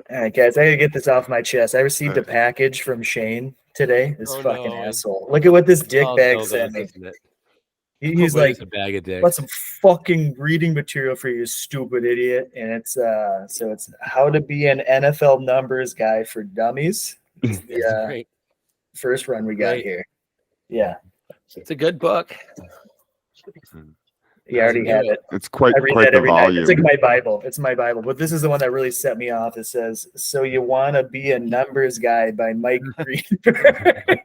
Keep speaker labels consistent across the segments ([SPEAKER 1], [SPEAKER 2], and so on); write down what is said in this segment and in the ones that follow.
[SPEAKER 1] All right, guys, I gotta get this off my chest. I received a package from Shane today. This
[SPEAKER 2] Oh,
[SPEAKER 1] fucking
[SPEAKER 2] no.
[SPEAKER 1] asshole. Look at what this dick
[SPEAKER 2] All
[SPEAKER 1] bag
[SPEAKER 2] dildos,
[SPEAKER 1] sent me.
[SPEAKER 2] isn't it?
[SPEAKER 1] He's
[SPEAKER 2] What
[SPEAKER 1] like,
[SPEAKER 2] is a bag of dicks?
[SPEAKER 1] got some fucking reading material for you, stupid idiot. And it's so it's how to be an NFL numbers guy for dummies. It's the
[SPEAKER 2] Great.
[SPEAKER 1] first run we got
[SPEAKER 2] Great.
[SPEAKER 1] here. Yeah.
[SPEAKER 2] It's a good book.
[SPEAKER 1] You already have it.
[SPEAKER 3] It's quite
[SPEAKER 1] I read
[SPEAKER 3] quite
[SPEAKER 1] that
[SPEAKER 3] the
[SPEAKER 1] every night. It's like
[SPEAKER 3] volume.
[SPEAKER 1] my Bible. It's my Bible. But this is the one that really set me off. It says, "So you want to be a numbers guy" by Mike Greenberg.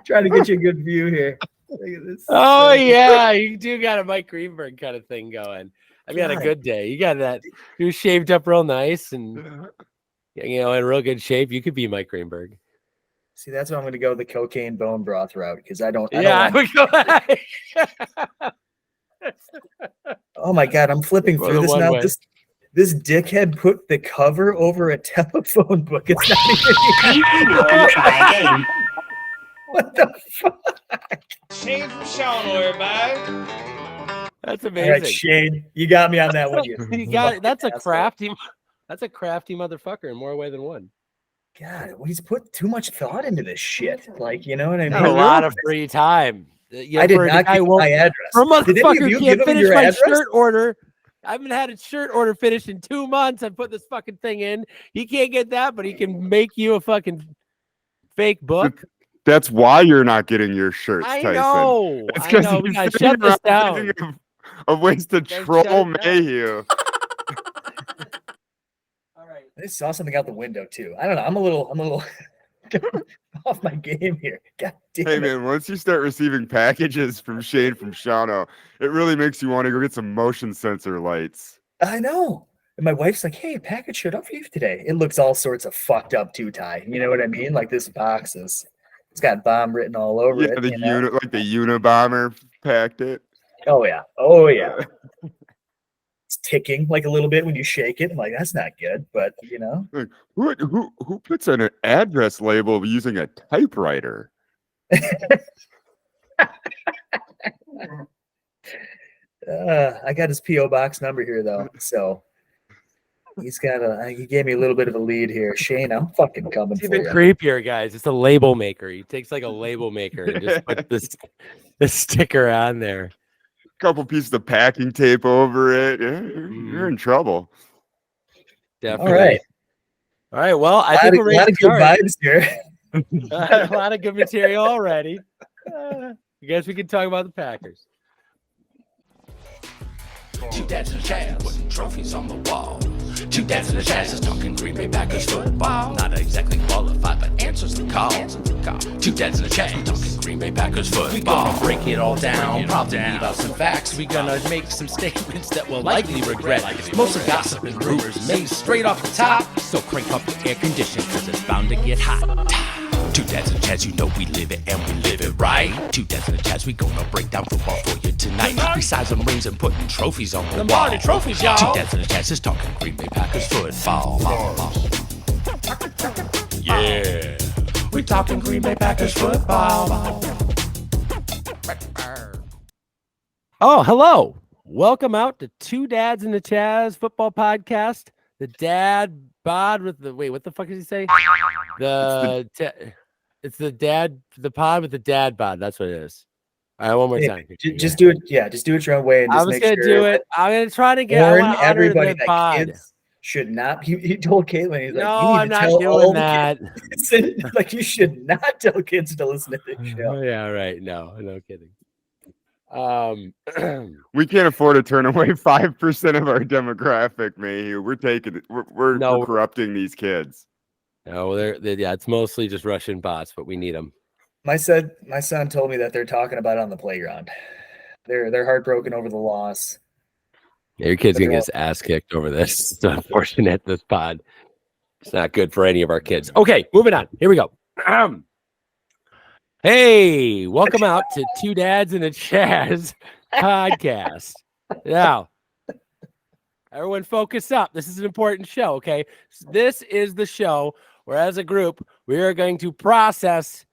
[SPEAKER 1] Trying to get you a good view here. Look at this.
[SPEAKER 2] Oh yeah, you do got a Mike Greenberg kind of thing going. I mean, on a
[SPEAKER 1] God.
[SPEAKER 2] good day, you got that. You shaved up real nice and in real good shape. You could be Mike Greenberg.
[SPEAKER 1] See, that's why I'm going to go the cocaine bone broth route because I don't.
[SPEAKER 2] I would go.
[SPEAKER 1] Oh my God, I'm flipping
[SPEAKER 2] Go
[SPEAKER 1] through
[SPEAKER 2] the
[SPEAKER 1] this
[SPEAKER 2] one
[SPEAKER 1] now.
[SPEAKER 2] way.
[SPEAKER 1] This dickhead put the cover over a telephone book. It's not even. What the fuck?
[SPEAKER 4] Shane from Shawnor, everybody.
[SPEAKER 2] That's
[SPEAKER 1] All
[SPEAKER 2] amazing.
[SPEAKER 1] right, Shane, you got me on that one.
[SPEAKER 2] You got it. That's a
[SPEAKER 1] asshole.
[SPEAKER 2] crafty. That's a crafty motherfucker in more way than one.
[SPEAKER 1] God, well, he's put too much thought into this shit. Like, you know what I mean?
[SPEAKER 2] Got a lot of free time.
[SPEAKER 1] I did not give him my address.
[SPEAKER 2] For a
[SPEAKER 1] Did any of
[SPEAKER 2] motherfucker
[SPEAKER 1] you
[SPEAKER 2] can't
[SPEAKER 1] give him
[SPEAKER 2] finish
[SPEAKER 1] your
[SPEAKER 2] my
[SPEAKER 1] address?
[SPEAKER 2] shirt order. I haven't had a shirt order finished in 2 months. I put this fucking thing in. He can't get that, but he can make you a fucking fake book.
[SPEAKER 3] That's why you're not getting your shirts,
[SPEAKER 2] I
[SPEAKER 3] Tyson.
[SPEAKER 2] know.
[SPEAKER 3] It's
[SPEAKER 2] I
[SPEAKER 3] 'cause
[SPEAKER 2] know. We
[SPEAKER 3] you're
[SPEAKER 2] gotta
[SPEAKER 3] sitting
[SPEAKER 2] shut this
[SPEAKER 3] around
[SPEAKER 2] down.
[SPEAKER 3] thinking of ways to
[SPEAKER 2] Gotta
[SPEAKER 3] troll
[SPEAKER 2] shut it down.
[SPEAKER 3] Mayhew.
[SPEAKER 2] All right.
[SPEAKER 1] I just saw something out the window too. I don't know. I'm a little off my game here. God damn
[SPEAKER 3] Hey
[SPEAKER 1] it.
[SPEAKER 3] man, once you start receiving packages from Shane from Shauno, it really makes you want to go get some motion sensor lights.
[SPEAKER 1] I know. And my wife's like, "Hey, a package showed up for you today." It looks all sorts of fucked up too, Ty. You know what I mean? Like this box it's got bomb written all over
[SPEAKER 3] Yeah,
[SPEAKER 1] it.
[SPEAKER 3] the
[SPEAKER 1] you know?
[SPEAKER 3] the Unabomber packed it.
[SPEAKER 1] Oh yeah. Oh yeah. It's ticking like a little bit when you shake it. I'm like, that's not good, but you know.
[SPEAKER 3] Like, who puts an address label using a typewriter?
[SPEAKER 1] I got his PO box number here though, so he gave me a little bit of a lead here. Shane, I'm fucking coming
[SPEAKER 2] It's
[SPEAKER 1] for
[SPEAKER 2] even
[SPEAKER 1] you.
[SPEAKER 2] creepier, guys. It's a label maker. He takes like a label maker and just put this sticker on there.
[SPEAKER 3] Couple pieces of packing tape over it. Yeah, you're in trouble.
[SPEAKER 2] Definitely.
[SPEAKER 1] All right.
[SPEAKER 2] All right. Well, I
[SPEAKER 1] A
[SPEAKER 2] think we're ready
[SPEAKER 1] lot
[SPEAKER 2] to
[SPEAKER 1] of good
[SPEAKER 2] start.
[SPEAKER 1] vibes here.
[SPEAKER 2] A lot of good material already. I guess we can talk about the Packers.
[SPEAKER 5] Two dads and a Chaz, putting trophies on the wall. Two dads and a Chaz is talking Green Bay Packers football. Not exactly qualified, but answers the call. Two dads and a Chaz, talking Green Bay Packers football. We gonna break it all down, probably leave out some facts. We gonna make some statements that we'll likely regret. Most of gossip and rumors made straight off the top. So crank up the air condition, cause it's bound to get hot. Two dads and a Chaz, you know we live it and we live it right. Two dads and a Chaz, we gonna break down football for you tonight. Besides them rings and putting trophies on the wall. Trophies, y'all. Two dads and a Chaz is talking Green Bay Packers football. Yeah, we talking Green Bay Packers football.
[SPEAKER 2] Oh, hello. Welcome out to Two Dads and the Chaz football podcast. The dad bod with the what the fuck did he say? It's the dad, the pod with the dad bod. That's what it is. All right, one more time.
[SPEAKER 1] Just do it. Yeah, just do it your own way. And
[SPEAKER 2] I
[SPEAKER 1] just
[SPEAKER 2] was
[SPEAKER 1] make
[SPEAKER 2] gonna
[SPEAKER 1] sure
[SPEAKER 2] do it. I'm gonna try to get. I
[SPEAKER 1] warn
[SPEAKER 2] wanna honor
[SPEAKER 1] everybody
[SPEAKER 2] the
[SPEAKER 1] that
[SPEAKER 2] pod.
[SPEAKER 1] kids should not. He told Caitlin, he's like,
[SPEAKER 2] No,
[SPEAKER 1] you need
[SPEAKER 2] I'm
[SPEAKER 1] to
[SPEAKER 2] not
[SPEAKER 1] tell all
[SPEAKER 2] doing
[SPEAKER 1] the
[SPEAKER 2] that.
[SPEAKER 1] kids. Like, you should not tell kids to listen to this show.
[SPEAKER 2] Oh, yeah, right. No kidding.
[SPEAKER 3] We can't afford to turn away 5% of our demographic, Mayhew. We're taking it. We're corrupting these kids.
[SPEAKER 2] No, yeah, it's mostly just Russian bots, but we need them.
[SPEAKER 1] My son told me that they're talking about it on the playground. They're heartbroken over the loss.
[SPEAKER 2] Yeah, your kid's gonna get his ass kicked over this. It's unfortunate. This pod. It's not good for any of our kids. Okay, moving on. Here we go. Hey, welcome out to Two Dads and a Chaz podcast. Now, everyone focus up. This is an important show, okay? This is the show where, as a group, we are going to process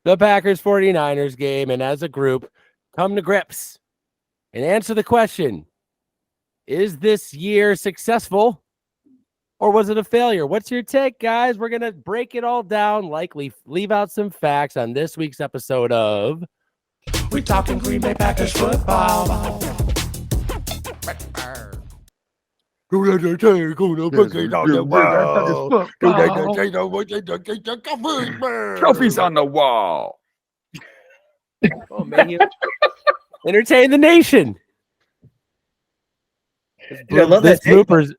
[SPEAKER 2] the Packers 49ers game and, as a group, come to grips and answer the question, is this year successful or was it a failure? What's your take, guys? We're going to break it all down, likely leave out some facts on this week's episode of
[SPEAKER 5] We talking Green Bay Packers football.
[SPEAKER 3] Trophies on the wall.
[SPEAKER 2] Oh, man. Entertain the nation.
[SPEAKER 1] Dude, I love
[SPEAKER 2] This
[SPEAKER 1] that take.
[SPEAKER 2] bloopers.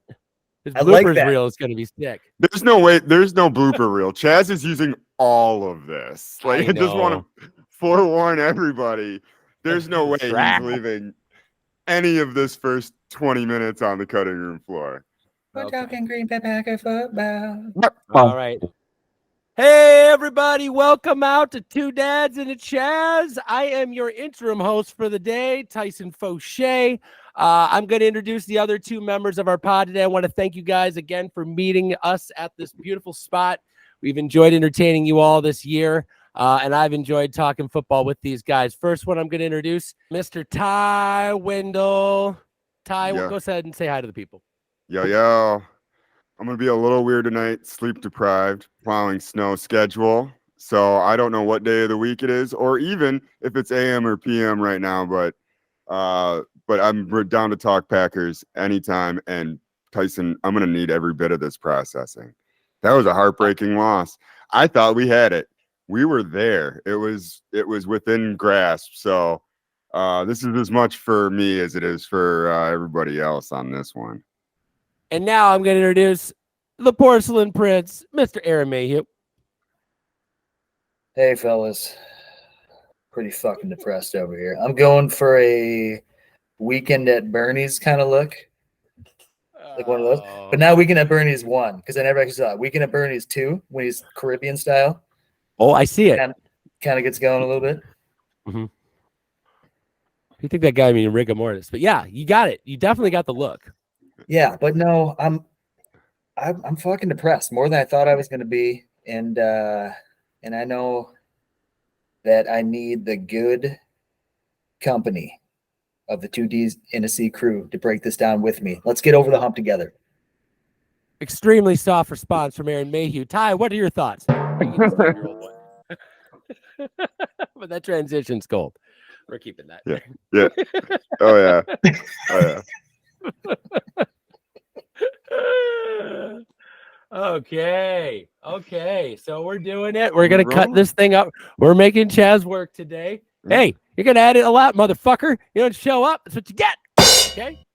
[SPEAKER 2] His
[SPEAKER 1] I like
[SPEAKER 2] bloopers
[SPEAKER 1] that.
[SPEAKER 2] reel is going to be sick.
[SPEAKER 3] There's no blooper reel. Chaz is using all of this. Like, I just want to forewarn everybody. There's no way he's leaving any of this first 20 minutes on the cutting room floor.
[SPEAKER 1] We're talking Green Bay Packer football.
[SPEAKER 2] All right. Hey, everybody. Welcome out to Two Dads and a Chaz. I am your interim host for the day, Tyson Fauché. I'm going to introduce the other two members of our pod today. I want to thank you guys again for meeting us at this beautiful spot. We've enjoyed entertaining you all this year, and I've enjoyed talking football with these guys. First one I'm going to introduce, Mr. Ty Wendell. Ty,
[SPEAKER 3] Yeah.
[SPEAKER 2] go ahead and say hi to the people.
[SPEAKER 3] Yo. I'm going to be a little weird tonight, sleep deprived, plowing snow schedule. So I don't know what day of the week it is, or even if it's AM or PM right now, but I'm down to talk Packers anytime. And Tyson, I'm going to need every bit of this processing. That was a heartbreaking loss. I thought we had it. We were there. It was within grasp. So this is as much for me as it is for everybody else on this one.
[SPEAKER 2] And now I'm going to introduce the Porcelain Prince, Mr. Aaron Mayhew.
[SPEAKER 1] Hey, fellas. Pretty fucking depressed over here. I'm going for a Weekend at Bernie's kind of look. Like one of those. But now Weekend at Bernie's 1, because I never actually saw it. Weekend at Bernie's 2, when he's Caribbean style.
[SPEAKER 2] Oh, I see it.
[SPEAKER 1] Kind of gets going a little bit.
[SPEAKER 2] Mm-hmm. You think that guy mean rigor mortis, but yeah, you got it. You definitely got the look.
[SPEAKER 1] Yeah, but no, I'm fucking depressed more than I thought I was going to be, and I know that I need the good company of the 2Ds in a C crew to break this down with me. Let's get over the hump together.
[SPEAKER 2] Extremely soft response from Aaron Mayhew. Ty, what are your thoughts? But that transition's gold. We're keeping that.
[SPEAKER 3] Yeah. Oh yeah. Oh yeah.
[SPEAKER 2] Okay. So we're doing it. We're gonna cut this thing up. We're making Chaz work today. Hey, you're gonna add it a lot, motherfucker. You don't show up. That's what you get. Okay.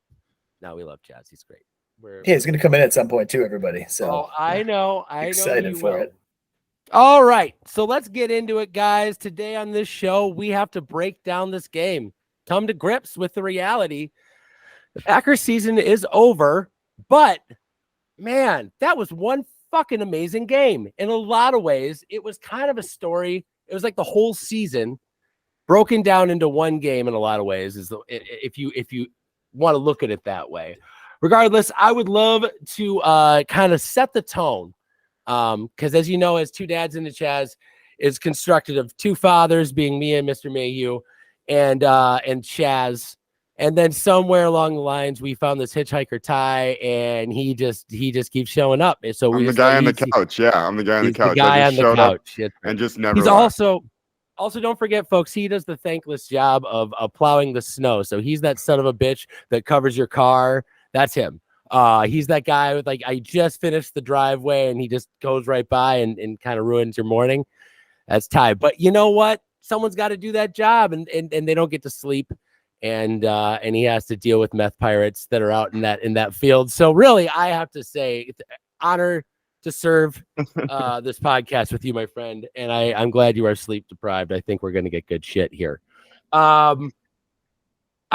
[SPEAKER 2] No, we love Chaz. He's great.
[SPEAKER 1] Yeah, he's gonna come in at some point too, everybody. So
[SPEAKER 2] I know.
[SPEAKER 1] Excited for it.
[SPEAKER 2] All right, so let's get into it, guys. Today on this show, we have to break down this game, come to grips with the reality. The Packers season is over, but man, that was one fucking amazing game. In a lot of ways, it was kind of a story. It was like the whole season broken down into one game in a lot of ways, if you want to look at it that way. Regardless, I would love to kind of set the tone. Because as you know, as Two Dads and a Chaz is constructed of two fathers, being me and Mr. Mayhew, and Chaz, and then somewhere along the lines we found this hitchhiker Ty, and he just keeps showing up. And so
[SPEAKER 3] I'm the guy on the couch. Yeah, I'm the guy on the couch.
[SPEAKER 2] The guy on the couch,
[SPEAKER 3] and just never.
[SPEAKER 2] He's
[SPEAKER 3] left.
[SPEAKER 2] Also don't forget, folks, he does the thankless job of plowing the snow. So he's that son of a bitch that covers your car. That's him. He's that guy with I just finished the driveway and he just goes right by and kind of ruins your morning. That's Ty. But you know what? Someone's got to do that job and they don't get to sleep. And he has to deal with meth pirates that are out in that field. So really, I have to say, honor to serve this podcast with you, my friend. And I'm glad you are sleep deprived. I think we're going to get good shit here.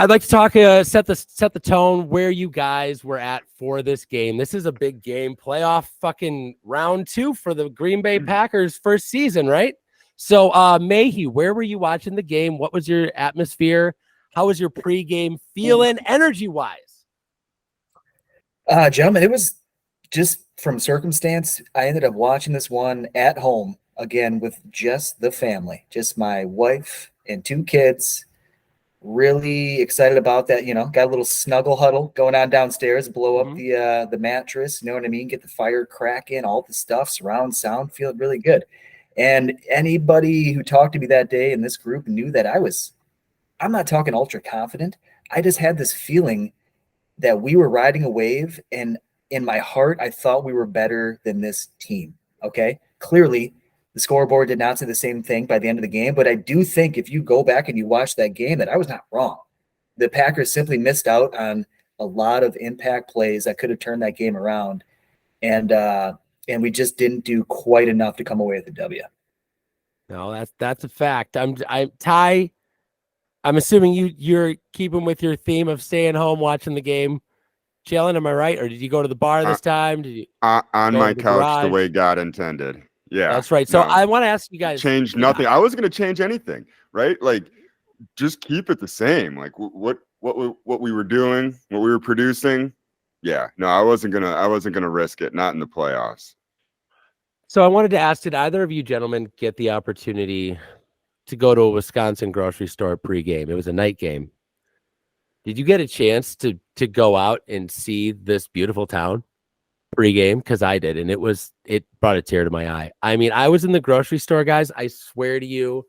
[SPEAKER 2] I'd like to talk, set the tone where you guys were at for this game. This is a big game, playoff fucking round 2 for the Green Bay Packers first season, right? So, Mayhew, where were you watching the game? What was your atmosphere? How was your pregame feeling, energy-wise?
[SPEAKER 1] Gentlemen, it was just from circumstance. I ended up watching this one at home again with just the family, just my wife and 2 kids. really excited about that. Got a little snuggle huddle going on downstairs, blow up
[SPEAKER 2] Mhm.
[SPEAKER 1] the mattress, you know what I mean? Get the fire cracking, all the stuff, surround sound, feel really good. And anybody who talked to me that day in this group knew that I'm not talking ultra confident. I just had this feeling that we were riding a wave, and in my heart, I thought we were better than this team. Okay. Clearly, the scoreboard did not say the same thing by the end of the game, but I do think if you go back and you watch that game, that I was not wrong. The Packers simply missed out on a lot of impact plays that could have turned that game around, and we just didn't do quite enough to come away with the W.
[SPEAKER 2] No, that's a fact. Ty. I'm assuming you're keeping with your theme of staying home, watching the game, chilling. Am I right? Or did you go to the bar this time? Did you
[SPEAKER 3] On
[SPEAKER 2] go
[SPEAKER 3] my
[SPEAKER 2] to the
[SPEAKER 3] couch the
[SPEAKER 2] garage?
[SPEAKER 3] way God intended. Yeah.
[SPEAKER 2] That's right. So
[SPEAKER 3] no.
[SPEAKER 2] I want to ask you guys.
[SPEAKER 3] Change nothing. I wasn't going to change anything, right? Like, just keep it the same. Like what we were doing, what we were producing. Yeah, no, I wasn't gonna risk it. Not in the playoffs.
[SPEAKER 2] So I wanted to ask: did either of you gentlemen get the opportunity to go to a Wisconsin grocery store pregame? It was a night game. Did you get a chance to go out and see this beautiful town pregame? Because I did, and it brought a tear to my eye. I mean, I was in the grocery store, guys. I swear to you,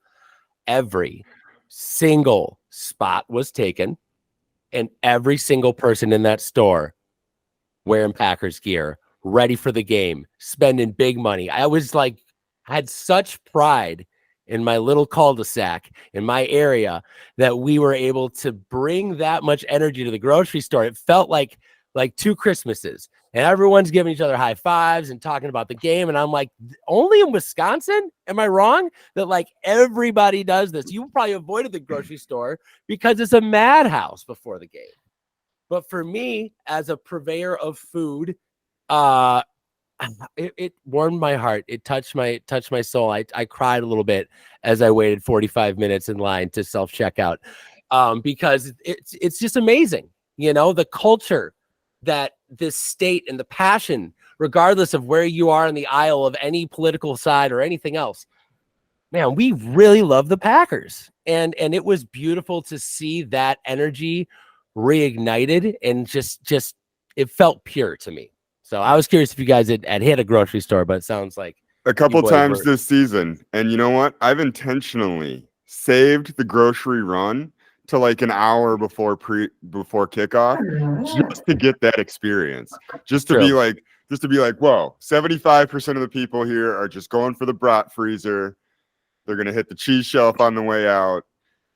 [SPEAKER 2] every single spot was taken, and every single person in that store wearing Packers gear, ready for the game, spending big money. I was like, had such pride in my little cul-de-sac in my area that we were able to bring that much energy to the grocery store. It felt like 2 Christmases, and everyone's giving each other high fives and talking about the game. And I'm like, only in Wisconsin? Am I wrong that like everybody does this? You probably avoided the grocery store because it's a madhouse before the game. But for me, as a purveyor of food, it warmed my heart. It touched my soul. I cried a little bit as I waited 45 minutes in line to self-checkout, because it's just amazing. The culture that this state and the passion, regardless of where you are in the aisle of any political side or anything else, man, we really love the Packers. And it was beautiful to see that energy reignited, and just it felt pure to me. So I was curious if you guys had hit a grocery store, but it sounds like
[SPEAKER 3] a couple times this season. And you know what? I've intentionally saved the grocery run to like an hour before kickoff, just to get that experience. Just to be like, whoa, 75% of the people here are just going for the brat freezer. They're gonna hit the cheese shelf on the way out.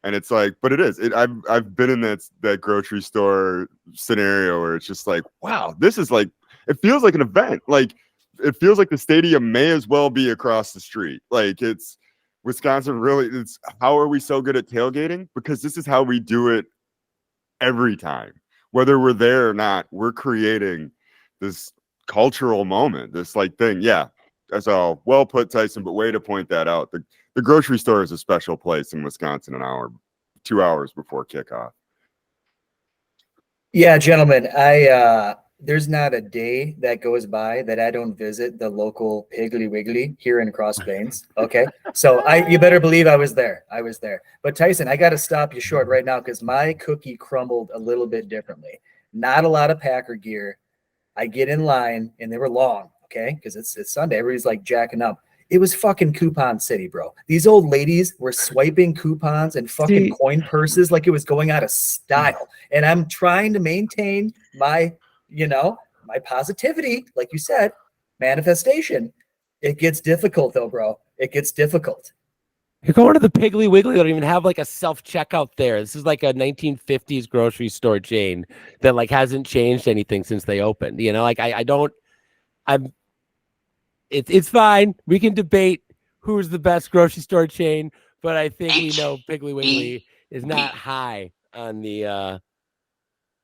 [SPEAKER 3] And it's like, but it is. I've been in that grocery store scenario where it's just like, wow, this is like, it feels like an event. Like, it feels like the stadium may as well be across the street. Like, it's Wisconsin. Really, it's how are we so good at tailgating? Because this is how we do it every time, whether we're there or not. We're creating this cultural moment, this like thing. Yeah, that's all well put, Tyson. But way to point that out. The grocery store is a special place in Wisconsin. 2 hours before kickoff.
[SPEAKER 1] Yeah, gentlemen, there's not a day that goes by that I don't visit the local Piggly Wiggly here in Cross Plains. Okay, so you better believe I was there. But Tyson, I got to stop you short right now because my cookie crumbled a little bit differently. Not a lot of Packer gear. I get in line and they were long. Okay, because it's Sunday. Everybody's like jacking up. It was fucking coupon city, bro. These old ladies were swiping coupons and fucking coin purses like it was going out of style. And I'm trying to maintain my positivity, like you said, manifestation. It gets difficult though, bro. It gets difficult.
[SPEAKER 2] You're going to the Piggly Wiggly. They don't even have like a self-checkout there. This is like a 1950s grocery store chain that like hasn't changed anything since they opened. It's fine. We can debate who's the best grocery store chain, but I think we know Piggly Wiggly is not high on the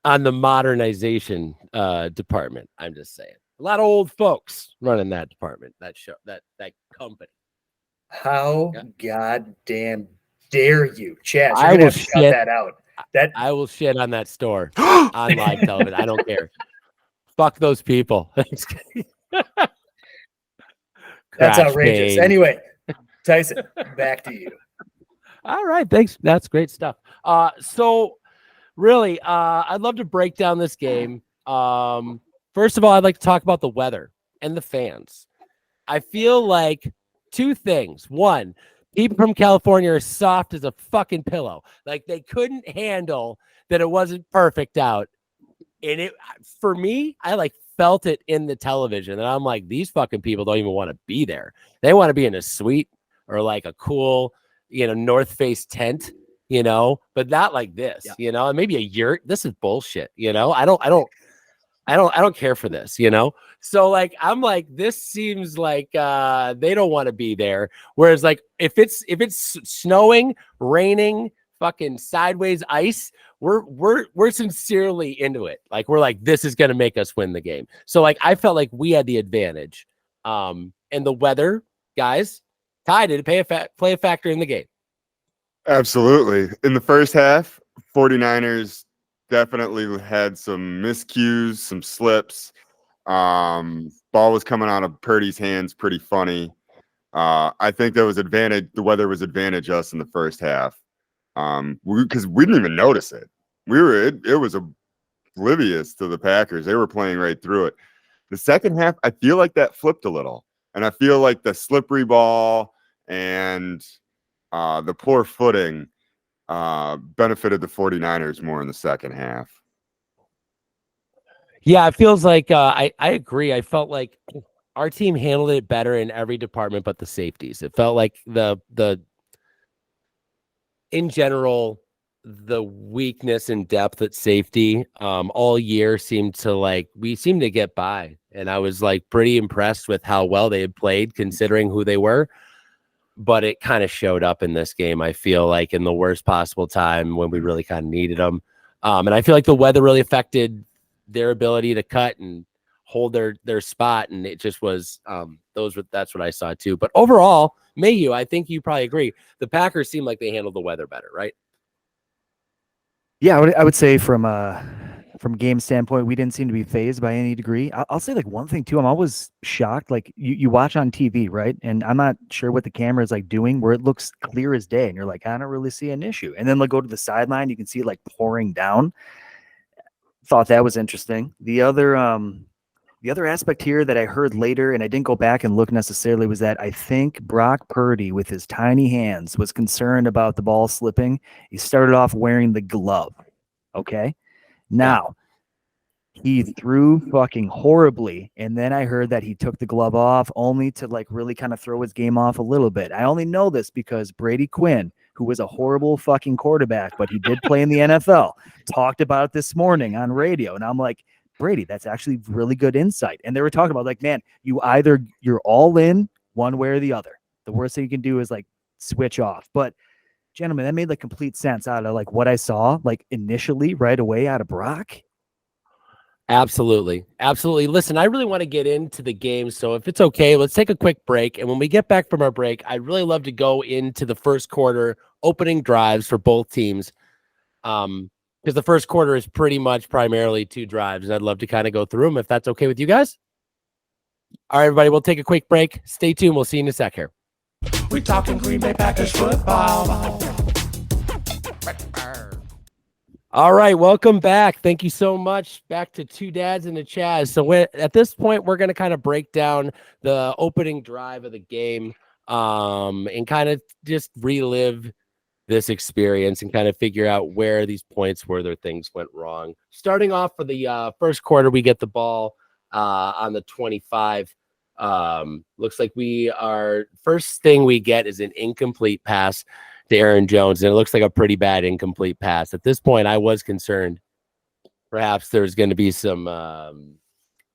[SPEAKER 2] modernization department. I'm just saying. A lot of old folks running that department, that company.
[SPEAKER 1] How goddamn dare you, Chad?
[SPEAKER 2] I will shout
[SPEAKER 1] that out.
[SPEAKER 2] I will shit on that store on live television. I don't care. Fuck those people.
[SPEAKER 1] That's outrageous. Anyway, Tyson, back to you.
[SPEAKER 2] All right, thanks. That's great stuff. So really, I'd love to break down this game. First of all, I'd like to talk about the weather and the fans. I feel like two things. One, people from California are soft as a fucking pillow. Like they couldn't handle that it wasn't perfect out. And it, for me, I like felt it in the television. And I'm like, these fucking people don't even want to be there. They want to be in a suite or like a cool, North Face tent, but not like this, and maybe a yurt. This is bullshit. I don't care for this, So like I'm like, this seems like they don't want to be there. Whereas like if it's snowing, raining, fucking sideways ice, we're sincerely into it. Like we're like, this is gonna make us win the game. So like I felt like we had the advantage. And the weather, guys, Ty, did it play a factor in the game?
[SPEAKER 3] Absolutely. In the first half, 49ers definitely had some miscues, some slips. Ball was coming out of Purdy's hands pretty funny. I think there was advantage. The weather was advantage us in the first half. Because we didn't even notice it. It was oblivious to the Packers. They were playing right through it. The second half, I feel like that flipped a little. And I feel like the slippery ball and the poor footing benefited the 49ers more in the second half.
[SPEAKER 2] Yeah, it feels like I agree. I felt like our team handled it better in every department but the safeties. It felt like the in general, the weakness and depth at safety all year seemed to get by. And I was like pretty impressed with how well they had played considering who they were. But it kind of showed up in this game, I feel like, in the worst possible time when we really kind of needed them. And I feel like the weather really affected their ability to cut and hold their spot. And it just was that's what I saw too. But overall, Mayhew, I think you probably agree. The Packers seem like they handled the weather better, right?
[SPEAKER 6] Yeah, I would say from a game standpoint, we didn't seem to be phased by any degree. I'll say like one thing too. I'm always shocked. Like you watch on TV, right? And I'm not sure what the camera is like doing, where it looks clear as day, and you're like, I don't really see an issue. And then like go to the sideline, you can see it like pouring down. Thought that was interesting. The other aspect here that I heard later, and I didn't go back and look necessarily, was that I think Brock Purdy, with his tiny hands, was concerned about the ball slipping. He started off wearing the glove. Okay. Now, he threw fucking horribly, and then I heard that he took the glove off only to like really kind of throw his game off a little bit. I only know this because Brady Quinn, who was a horrible fucking quarterback, but he did play in the NFL, talked about it this morning on radio, and I'm like, Brady, that's actually really good insight. And they were talking about like, man, you're all in one way or the other. The worst thing you can do is like switch off. But gentlemen, that made like complete sense out of like what I saw like initially right away out of Brock.
[SPEAKER 2] Absolutely. Listen, I really want to get into the game. So if it's okay, let's take a quick break. And when we get back from our break, I'd really love to go into the first quarter opening drives for both teams. Because the first quarter is pretty much primarily 2 drives, and I'd love to kind of go through them if that's okay with you guys. All right, everybody, we'll take a quick break. Stay tuned. We'll see you in a sec here.
[SPEAKER 5] We talking Green Bay Packers football.
[SPEAKER 2] All right, welcome back. Thank you so much. Back to Two Dads and a Chaz. So at this point, we're going to kind of break down the opening drive of the game and kind of just relive this experience and kind of figure out where these points where things went wrong. Starting off for the first quarter, we get the ball on the 25. Looks like first thing we get is an incomplete pass to Aaron Jones, and it looks like a pretty bad incomplete pass. At this point, I was concerned perhaps there's going to be some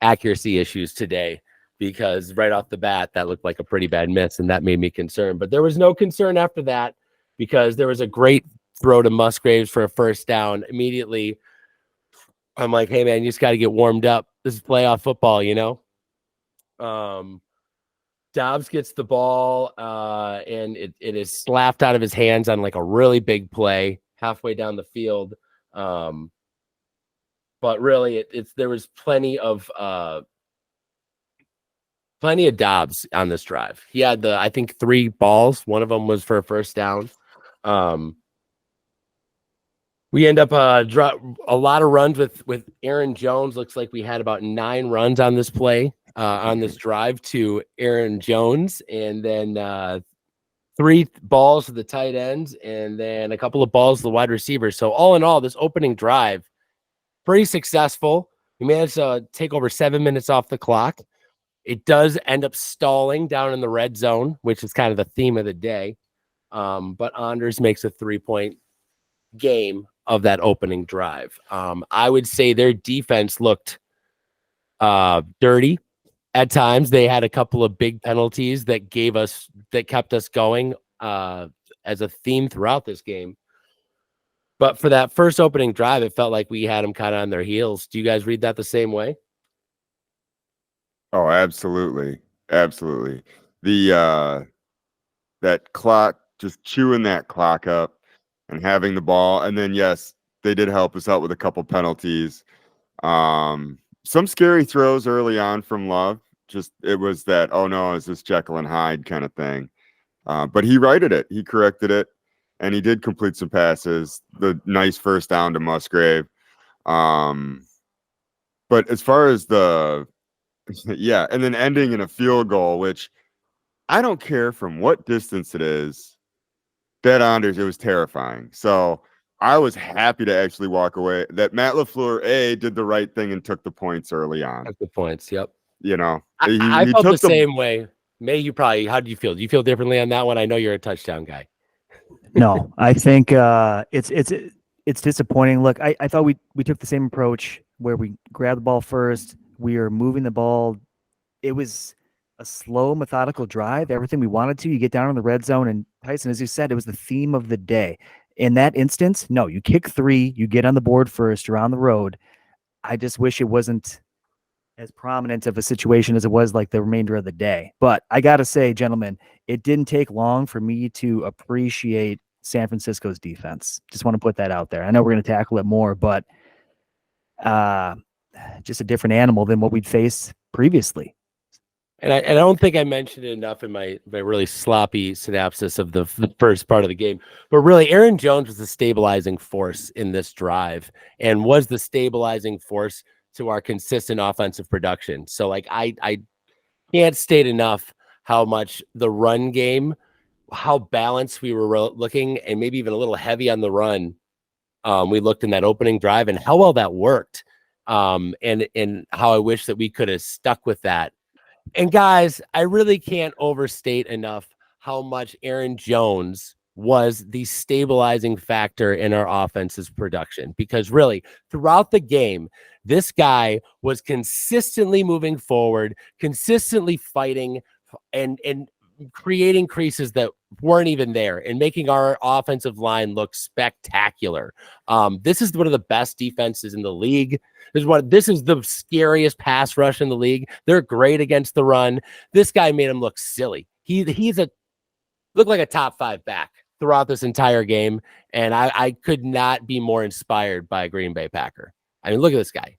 [SPEAKER 2] accuracy issues today, because right off the bat, that looked like a pretty bad miss, and that made me concerned. But there was no concern after that, because there was a great throw to Musgraves for a first down. Immediately, I'm like, hey, man, you just got to get warmed up. This is playoff football, Dobbs gets the ball, and it is slapped out of his hands on like a really big play halfway down the field. But really, there was plenty of Dobbs on this drive. He had I think 3 balls. One of them was for a first down. We end up a lot of runs with Aaron Jones. Looks like we had about 9 runs on this play, on this drive to Aaron Jones, and then 3 balls to the tight ends, and then a couple of balls to the wide receivers. So all in all, this opening drive, pretty successful. We managed to take over 7 minutes off the clock. It does end up stalling down in the red zone, which is kind of the theme of the day. But Anders makes a 3-point game of that opening drive. I would say their defense looked dirty at times. They had a couple of big penalties that kept us going as a theme throughout this game. But for that first opening drive, it felt like we had them kind of on their heels. Do you guys read that the same way?
[SPEAKER 3] Oh, absolutely. Absolutely. The that clock, just chewing that clock up and having the ball. And then, yes, they did help us out with a couple penalties. Some scary throws early on from Love. Just, it was that, oh no, is this Jekyll and Hyde kind of thing. But he righted it. He corrected it. And he did complete some passes. The nice first down to Musgrave. But as far as yeah, and then ending in a field goal, which I don't care from what distance it is, that Anders, it was terrifying. So I was happy to actually walk away. That Matt LaFleur, did the right thing and took the points early on.
[SPEAKER 2] Took the points, yep.
[SPEAKER 3] You know,
[SPEAKER 2] I felt the same way. May, you probably, how did you feel? Do you feel differently on that one? I know you're a touchdown guy.
[SPEAKER 6] No, I think it's disappointing. Look, I thought we took the same approach where we grabbed the ball first. We are moving the ball. It was a slow, methodical drive. Everything we wanted to. You get down in the red zone, and Tyson, as you said, it was the theme of the day. In that instance, no, you kick 3, you get on the board first, you're on the road. I just wish it wasn't as prominent of a situation as it was like the remainder of the day. But I got to say, gentlemen, it didn't take long for me to appreciate San Francisco's defense. Just want to put that out there. I know we're going to tackle it more, but just a different animal than what we'd faced previously.
[SPEAKER 2] And I don't think I mentioned it enough in my really sloppy synopsis of the first part of the game. But really, Aaron Jones was the stabilizing force in this drive and was the stabilizing force to our consistent offensive production. So, like, I can't state enough how much the run game, how balanced we were looking, and maybe even a little heavy on the run. We looked in that opening drive and how well that worked. And how I wish that we could have stuck with that. And guys, I really can't overstate enough how much Aaron Jones was the stabilizing factor in our offense's production, because really throughout the game, this guy was consistently moving forward, consistently fighting and creating creases that weren't even there and making our offensive line look spectacular. This is one of the best defenses in the league. This is the scariest pass rush in the league. They're great against the run. This guy made him look silly. He's looked like a top 5 back throughout this entire game. And I could not be more inspired by a Green Bay Packer. I mean, look at this guy.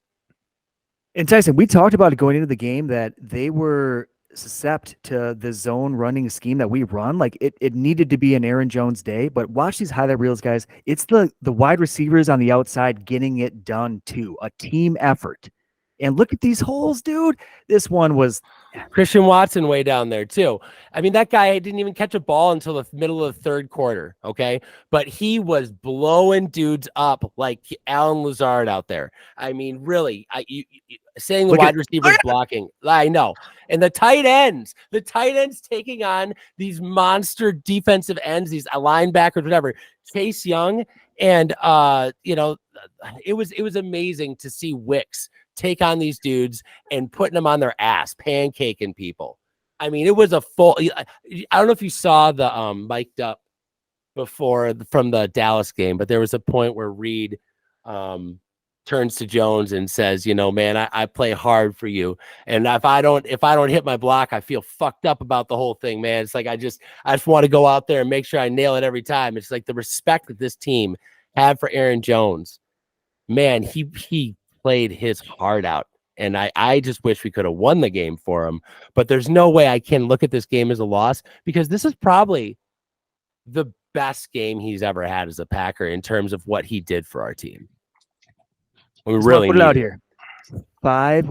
[SPEAKER 6] And Tyson, we talked about it going into the game that they were suscept to the zone running scheme that we run. Like it needed to be an Aaron Jones day, but watch these highlight reels, guys. It's the wide receivers on the outside getting it done too. A team effort. And look at these holes, dude. This one was
[SPEAKER 2] Christian Watson way down there too. I mean, that guy didn't even catch a ball until the middle of the third quarter. Okay. But he was blowing dudes up like Alan Lazard out there. I mean, really, saying the wide receivers blocking. I know. And the tight ends taking on these monster defensive ends, these linebackers, whatever, Chase Young. And, it was amazing to see Wicks take on these dudes and putting them on their ass, pancaking people. I mean, it was a full, I don't know if you saw the mic'd up before from the Dallas game, but there was a point where Reed turns to Jones and says, man, I play hard for you. And if I don't hit my block, I feel fucked up about the whole thing, man. It's like, I just want to go out there and make sure I nail it every time. It's like the respect that this team had for Aaron Jones, man, he played his heart out. And I just wish we could have won the game for him, but there's no way I can look at this game as a loss, because this is probably the best game he's ever had as a Packer in terms of what he did for our team. We
[SPEAKER 6] So I'll
[SPEAKER 2] really
[SPEAKER 6] put it out
[SPEAKER 2] need
[SPEAKER 6] here. 5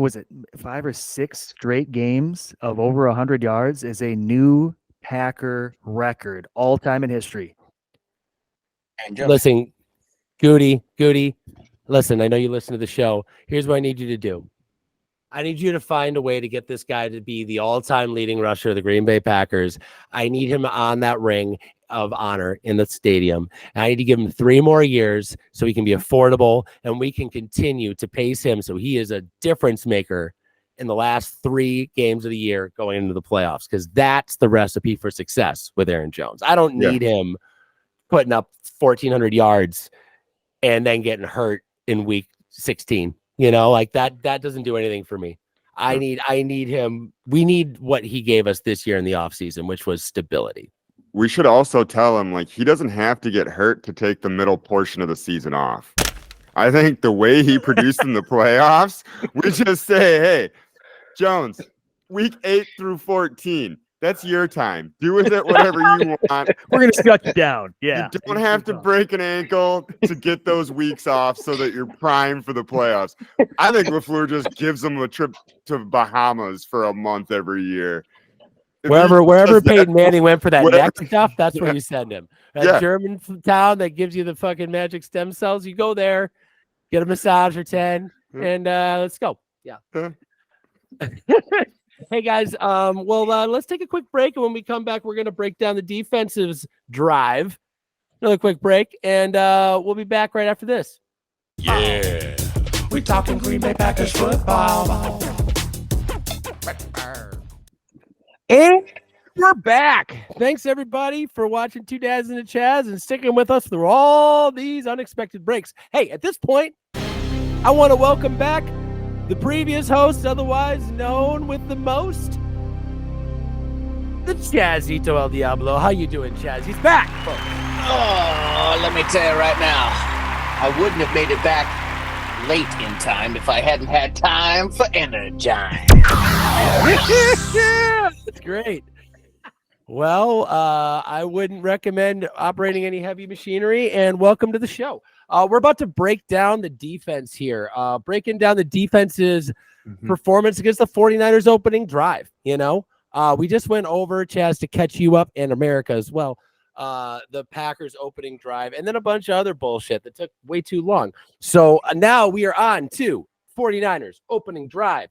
[SPEAKER 6] or 6 straight games of over 100 yards is a new Packer record all time in history.
[SPEAKER 1] And Joe,
[SPEAKER 2] Listen, Goody, listen, I know you listen to the show. Here's what I need you to do. I need you to find a way to get this guy to be the all-time leading rusher of the Green Bay Packers. I need him on that ring of honor in the stadium. And I need to give him 3 more years so he can be affordable and we can continue to pace him so he is a difference maker in the last 3 games of the year going into the playoffs, because that's the recipe for success with Aaron Jones. I don't need him putting up 1,400 yards and then getting hurt in week 16. You know, like that doesn't do anything for me. I need him. We need what he gave us this year in the offseason, which was stability.
[SPEAKER 3] We should also tell him, like, he doesn't have to get hurt to take the middle portion of the season off. I think the way he produced in the playoffs, we just say, hey, Jones, week 8 through 14, that's your time. Do with it whatever you want.
[SPEAKER 6] We're going to shut you down. Yeah.
[SPEAKER 3] You don't have to break an ankle to get those weeks off so that you're primed for the playoffs. I think LaFleur just gives them a trip to Bahamas for a month every year.
[SPEAKER 2] Wherever Peyton Manning went for that
[SPEAKER 3] whatever-
[SPEAKER 2] neck stuff, that's where you send him. That German town that gives you the fucking magic stem cells, you go there, get a massage or 10, and let's go. Yeah. Hey guys, let's take a quick break, and when we come back, we're gonna break down the defensive's drive. Another quick break, and we'll be back right after this.
[SPEAKER 5] Yeah. We talking Green Bay Packers football.
[SPEAKER 2] And we're back. Thanks everybody for watching Two Dads and a Chaz and sticking with us through all these unexpected breaks. Hey, at this point, I want to welcome back the previous host, otherwise known with the most, the Chazito El Diablo. How you doing, Chaz? He's back, folks.
[SPEAKER 7] Oh, let me tell you right now, I wouldn't have made it back late in time if I hadn't had time for Energine.
[SPEAKER 2] That's great. Well, I wouldn't recommend operating any heavy machinery, and welcome to the show. We're about to break down the defense here, breaking down the defense's performance against the 49ers opening drive. You know, we just went over, Chaz, to catch you up in America as well, the Packers opening drive, and then a bunch of other bullshit that took way too long. So now we are on to 49ers opening drive.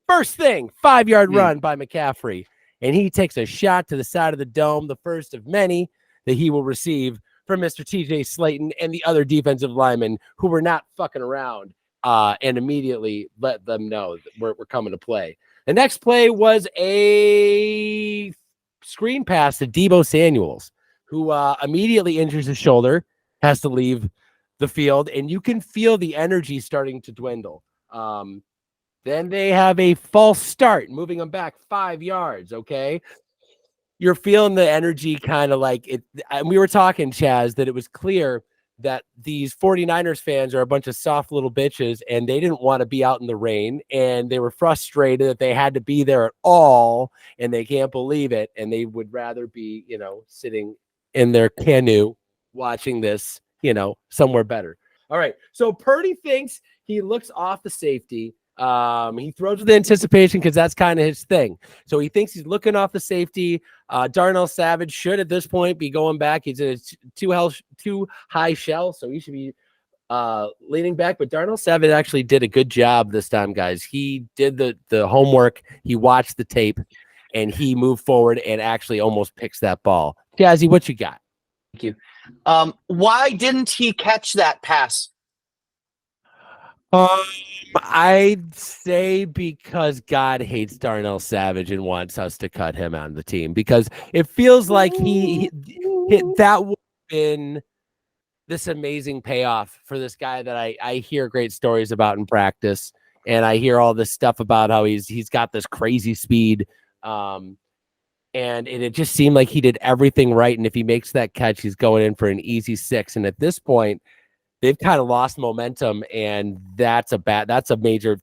[SPEAKER 2] First thing, 5-yard run by McCaffrey, and he takes a shot to the side of the dome, the first of many that he will receive from Mr. TJ Slayton and the other defensive linemen who were not fucking around and immediately let them know that we're coming to play. The next play was a screen pass to Deebo Samuels, who immediately injures his shoulder, has to leave the field, and you can feel the energy starting to dwindle. Then they have a false start, moving them back 5 yards, okay? You're feeling the energy kind of like it. And we were talking, Chaz, that it was clear that these 49ers fans are a bunch of soft little bitches, and they didn't want to be out in the rain, and they were frustrated that they had to be there at all, and they can't believe it, and they would rather be, you know, sitting in their canoe watching this, you know, somewhere better. All right, so Purdy thinks he looks off the safety. He throws with anticipation because that's kind of his thing. So he thinks he's looking off the safety. Darnell Savage should at this point be going back. He's in a too high shell, so he should be leaning back. But Darnell Savage actually did a good job this time, guys. He did the homework. He watched the tape, and he moved forward and actually almost picks that ball. Jazzy, what you got?
[SPEAKER 7] Thank you. Why didn't he catch that pass?
[SPEAKER 2] I'd say because God hates Darnell Savage and wants us to cut him on the team, because it feels like that would have been this amazing payoff for this guy that I hear great stories about in practice, and I hear all this stuff about how he's got this crazy speed, and it just seemed like he did everything right, and if he makes that catch, he's going in for an easy 6, and at this point, they've kind of lost momentum, and that's a major.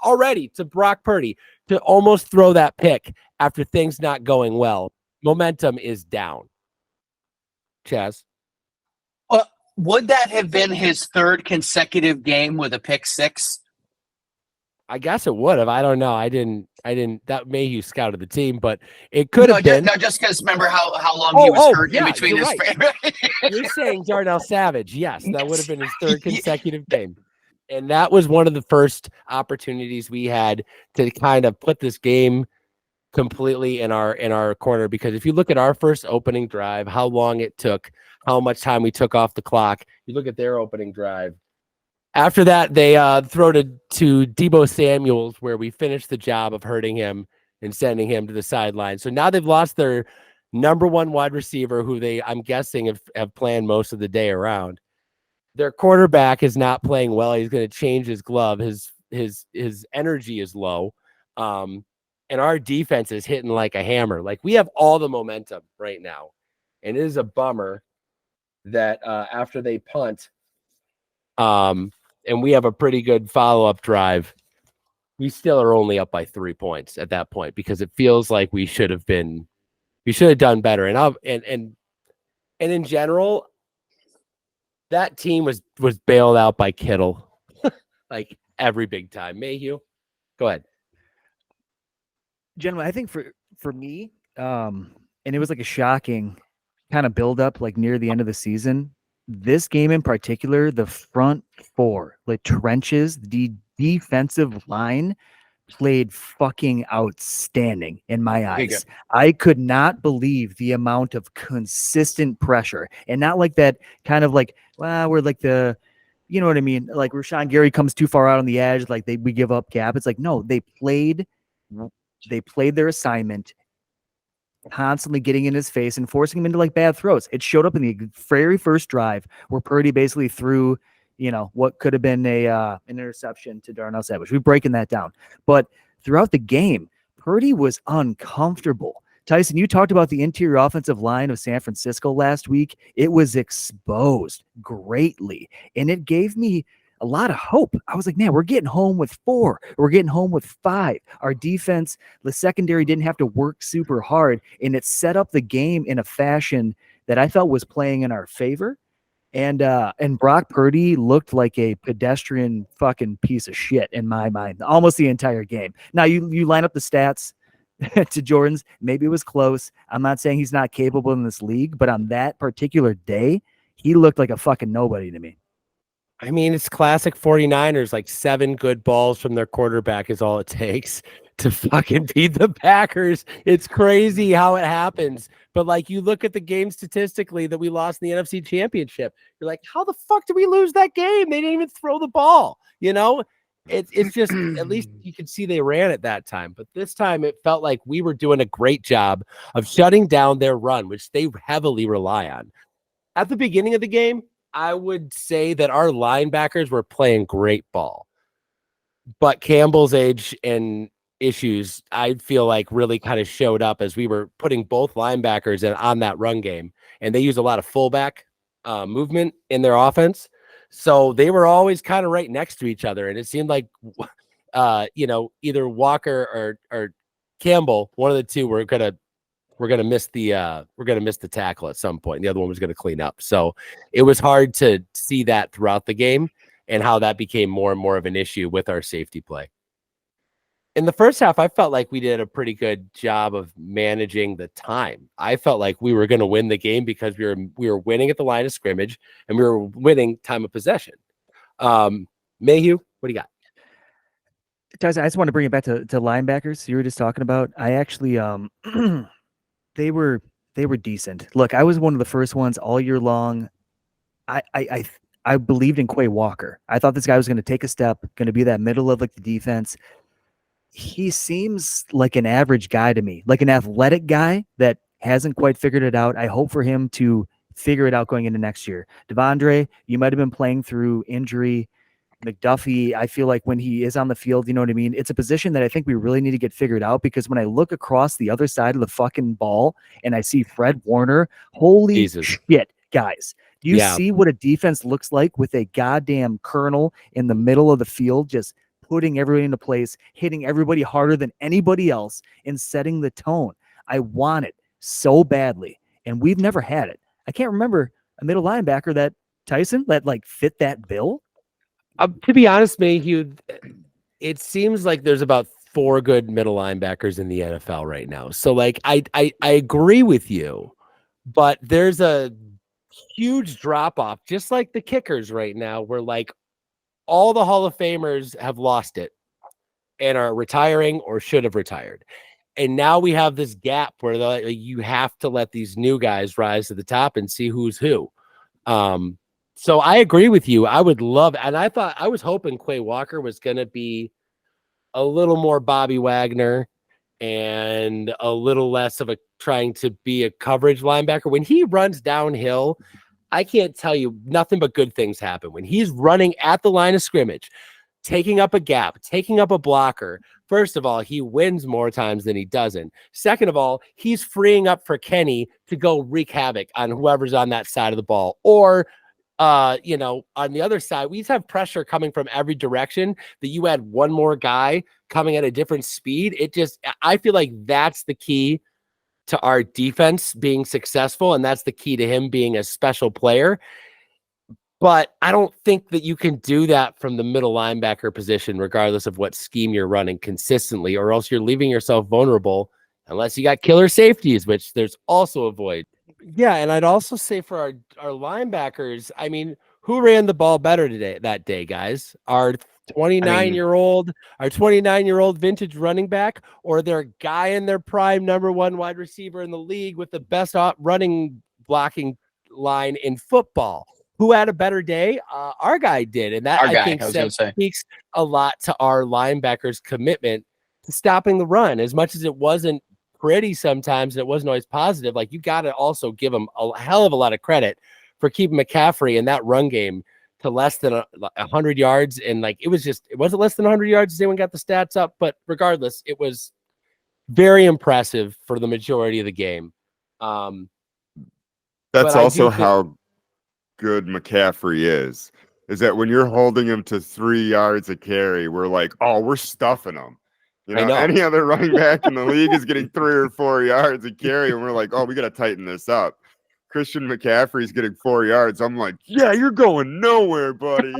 [SPEAKER 2] Already to Brock Purdy to almost throw that pick after things not going well, momentum is down. Chaz.
[SPEAKER 7] Would that have been his third consecutive game with a pick six?
[SPEAKER 2] I guess it would have. I don't know. I didn't. That Mayhew scouted the team, but it could have been.
[SPEAKER 7] No, just because remember how long he was hurt in between
[SPEAKER 2] you're
[SPEAKER 7] his.
[SPEAKER 2] right. You're saying Darnell Savage. Yes, that would have been his third consecutive game. And that was one of the first opportunities we had to kind of put this game completely in our corner, because if you look at our first opening drive, how long it took, how much time we took off the clock, you look at their opening drive. After that, they throw to Deebo Samuels, where we finished the job of hurting him and sending him to the sideline. So now they've lost their number one wide receiver, who I'm guessing have planned most of the day around. Their quarterback is not playing well. He's going to change his glove. His energy is low. And our defense is hitting like a hammer. Like, we have all the momentum right now. And it is a bummer that after they punt, and we have a pretty good follow-up drive, we still are only up by 3 points at that point, because it feels like we should have done better. And in general, that team was bailed out by Kittle, like every big time. Mayhew, go ahead.
[SPEAKER 6] Gentlemen, I think for me, and it was like a shocking kind of build up, like near the end of the season. This game in particular, the front four, like trenches, the defensive line played fucking outstanding in my eyes. I could not believe the amount of consistent pressure, and not like that kind of like, well, we're like the, you know what I mean? Like Rashawn Gary comes too far out on the edge, like we give up gap. It's like, no, they played their assignment, constantly getting in his face and forcing him into like bad throws. It showed up in the very first drive where Purdy basically threw, what could have been an interception to Darnell Savage. We're breaking that down. But throughout the game, Purdy was uncomfortable. Tyson, you talked about the interior offensive line of San Francisco last week. It was exposed greatly, and it gave me a lot of hope. I was like, man, we're getting home with 4. We're getting home with 5. Our defense, the secondary didn't have to work super hard, and it set up the game in a fashion that I felt was playing in our favor. And Brock Purdy looked like a pedestrian fucking piece of shit in my mind, almost the entire game. Now you line up the stats to Jordan's, maybe it was close. I'm not saying he's not capable in this league, but on that particular day, he looked like a fucking nobody to me.
[SPEAKER 2] I mean, it's classic 49ers, like 7 good balls from their quarterback is all it takes to fucking beat the Packers. It's crazy how it happens. But like, you look at the game statistically that we lost in the NFC Championship, you're like, how the fuck did we lose that game? They didn't even throw the ball. It's just, at least you could see they ran it that time. But this time it felt like we were doing a great job of shutting down their run, which they heavily rely on. At the beginning of the game, I would say that our linebackers were playing great ball, but Campbell's age and issues, I feel like, really kind of showed up as we were putting both linebackers on that run game, and they use a lot of fullback movement in their offense. So they were always kind of right next to each other. And it seemed like, either Walker or Campbell, one of the two were going to miss the tackle at some point. And the other one was going to clean up. So it was hard to see that throughout the game and how that became more and more of an issue with our safety play. In the first half, I felt like we did a pretty good job of managing the time. I felt like we were going to win the game because we were winning at the line of scrimmage and we were winning time of possession. Mayhew, what do you got?
[SPEAKER 6] Tyson, I just want to bring it back to linebackers you were just talking about. I actually they were decent. Look, I was one of the first ones all year long. I believed in Quay Walker. I thought this guy was going to take a step, going to be that middle of like the defense. He seems like an average guy to me, like an athletic guy that hasn't quite figured it out. I hope for him to figure it out going into next year. Devondre, you might have been playing through injury. McDuffie, I feel like when he is on the field, you know what I mean? It's a position that I think we really need to get figured out, because when I look across the other side of the fucking ball and I see Fred Warner, holy shit, guys. Do you see what a defense looks like with a goddamn colonel in the middle of the field, just putting everybody into place, hitting everybody harder than anybody else, and setting the tone? I want it so badly, and we've never had it. I can't remember a middle linebacker that Tyson that like fit that bill.
[SPEAKER 2] To be honest, Mayhew, it seems like there's about 4 good middle linebackers in the NFL right now. So like I agree with you, but there's a huge drop off, just like the kickers right now, where like all the Hall of Famers have lost it and are retiring or should have retired. And now we have this gap where you have to let these new guys rise to the top and see who's who. So I agree with you. I would love, and I was hoping Quay Walker was going to be a little more Bobby Wagner and a little less of a trying to be a coverage linebacker. When he runs downhill, I can't tell you, nothing but good things happen. When he's running at the line of scrimmage, taking up a gap, taking up a blocker, first of all, he wins more times than he doesn't. Second of all, he's freeing up for Kenny to go wreak havoc on whoever's on that side of the ball. Or, on the other side, we have pressure coming from every direction that you add one more guy coming at a different speed. I feel like that's the key to our defense being successful, and that's the key to him being a special player. But I don't think that you can do that from the middle linebacker position, regardless of what scheme you're running consistently, or else you're leaving yourself vulnerable unless you got killer safeties, which there's also a void. Yeah, and I'd also say for our linebackers, I mean, who ran the ball better that day, guys? Our 29-year-old vintage running back, or their guy in their prime number 1 wide receiver in the league with the best running blocking line in football? Who had a better day? Our guy did. And that, I think, speaks a lot to our linebackers' commitment to stopping the run. As much as it wasn't pretty sometimes and it wasn't always positive, like, you got to also give him a hell of a lot of credit for keeping McCaffrey in that run game to less than 100 yards. And like, it wasn't less than 100 yards as anyone got the stats up, but regardless, it was very impressive for the majority of the game.
[SPEAKER 3] That's also how good McCaffrey is that when you're holding him to 3 yards a carry, we're like, oh, we're stuffing him. Any other running back in the league is getting 3 or 4 yards a carry, and we're like, oh, we got to tighten this up. Christian McCaffrey's getting 4 yards. I'm like, yeah, you're going nowhere, buddy.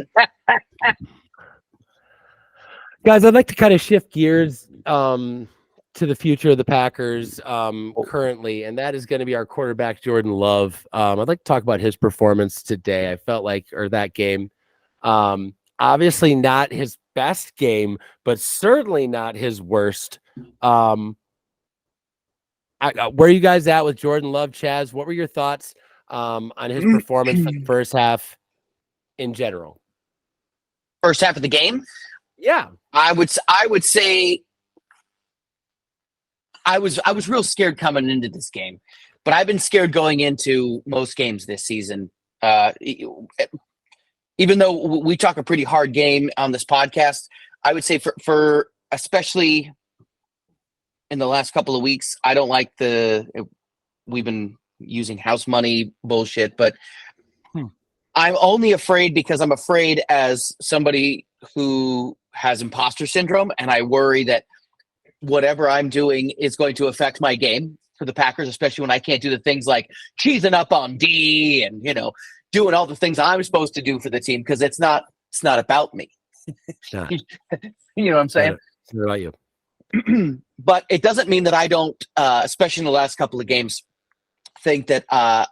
[SPEAKER 2] Guys, I'd like to kind of shift gears to the future of the Packers currently, and that is going to be our quarterback, Jordan Love. I'd like to talk about his performance today. I felt like, or that game, obviously not his best game, but certainly not his worst. Where are you guys at with Jordan Love, Chaz? What were your thoughts on his performance for the first half in general?
[SPEAKER 7] First half of the game?
[SPEAKER 2] Yeah.
[SPEAKER 7] I would say I was real scared coming into this game, but I've been scared going into most games this season. Even though we talk a pretty hard game on this podcast, I would say for especially in the last couple of weeks, I don't like we've been using house money bullshit, but I'm only afraid because I'm afraid as somebody who has imposter syndrome, and I worry that whatever I'm doing is going to affect my game for the Packers, especially when I can't do the things like cheesing up on D and, doing all the things I'm supposed to do for the team, because it's not about me.
[SPEAKER 2] Yeah.
[SPEAKER 7] You know what I'm saying?
[SPEAKER 2] It's not about you.
[SPEAKER 7] But it doesn't mean that I don't, especially in the last couple of games, think that I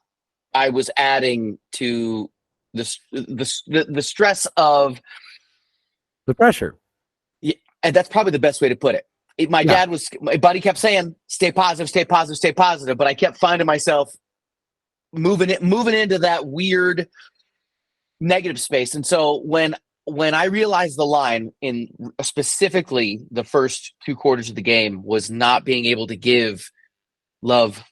[SPEAKER 7] was adding to the stress of
[SPEAKER 2] the pressure.
[SPEAKER 7] Yeah, and that's probably the best way to put it. My buddy kept saying, stay positive, stay positive, stay positive. But I kept finding myself moving into that weird negative space. And so when I realized the line in specifically the first 2 quarters of the game was not being able to give Love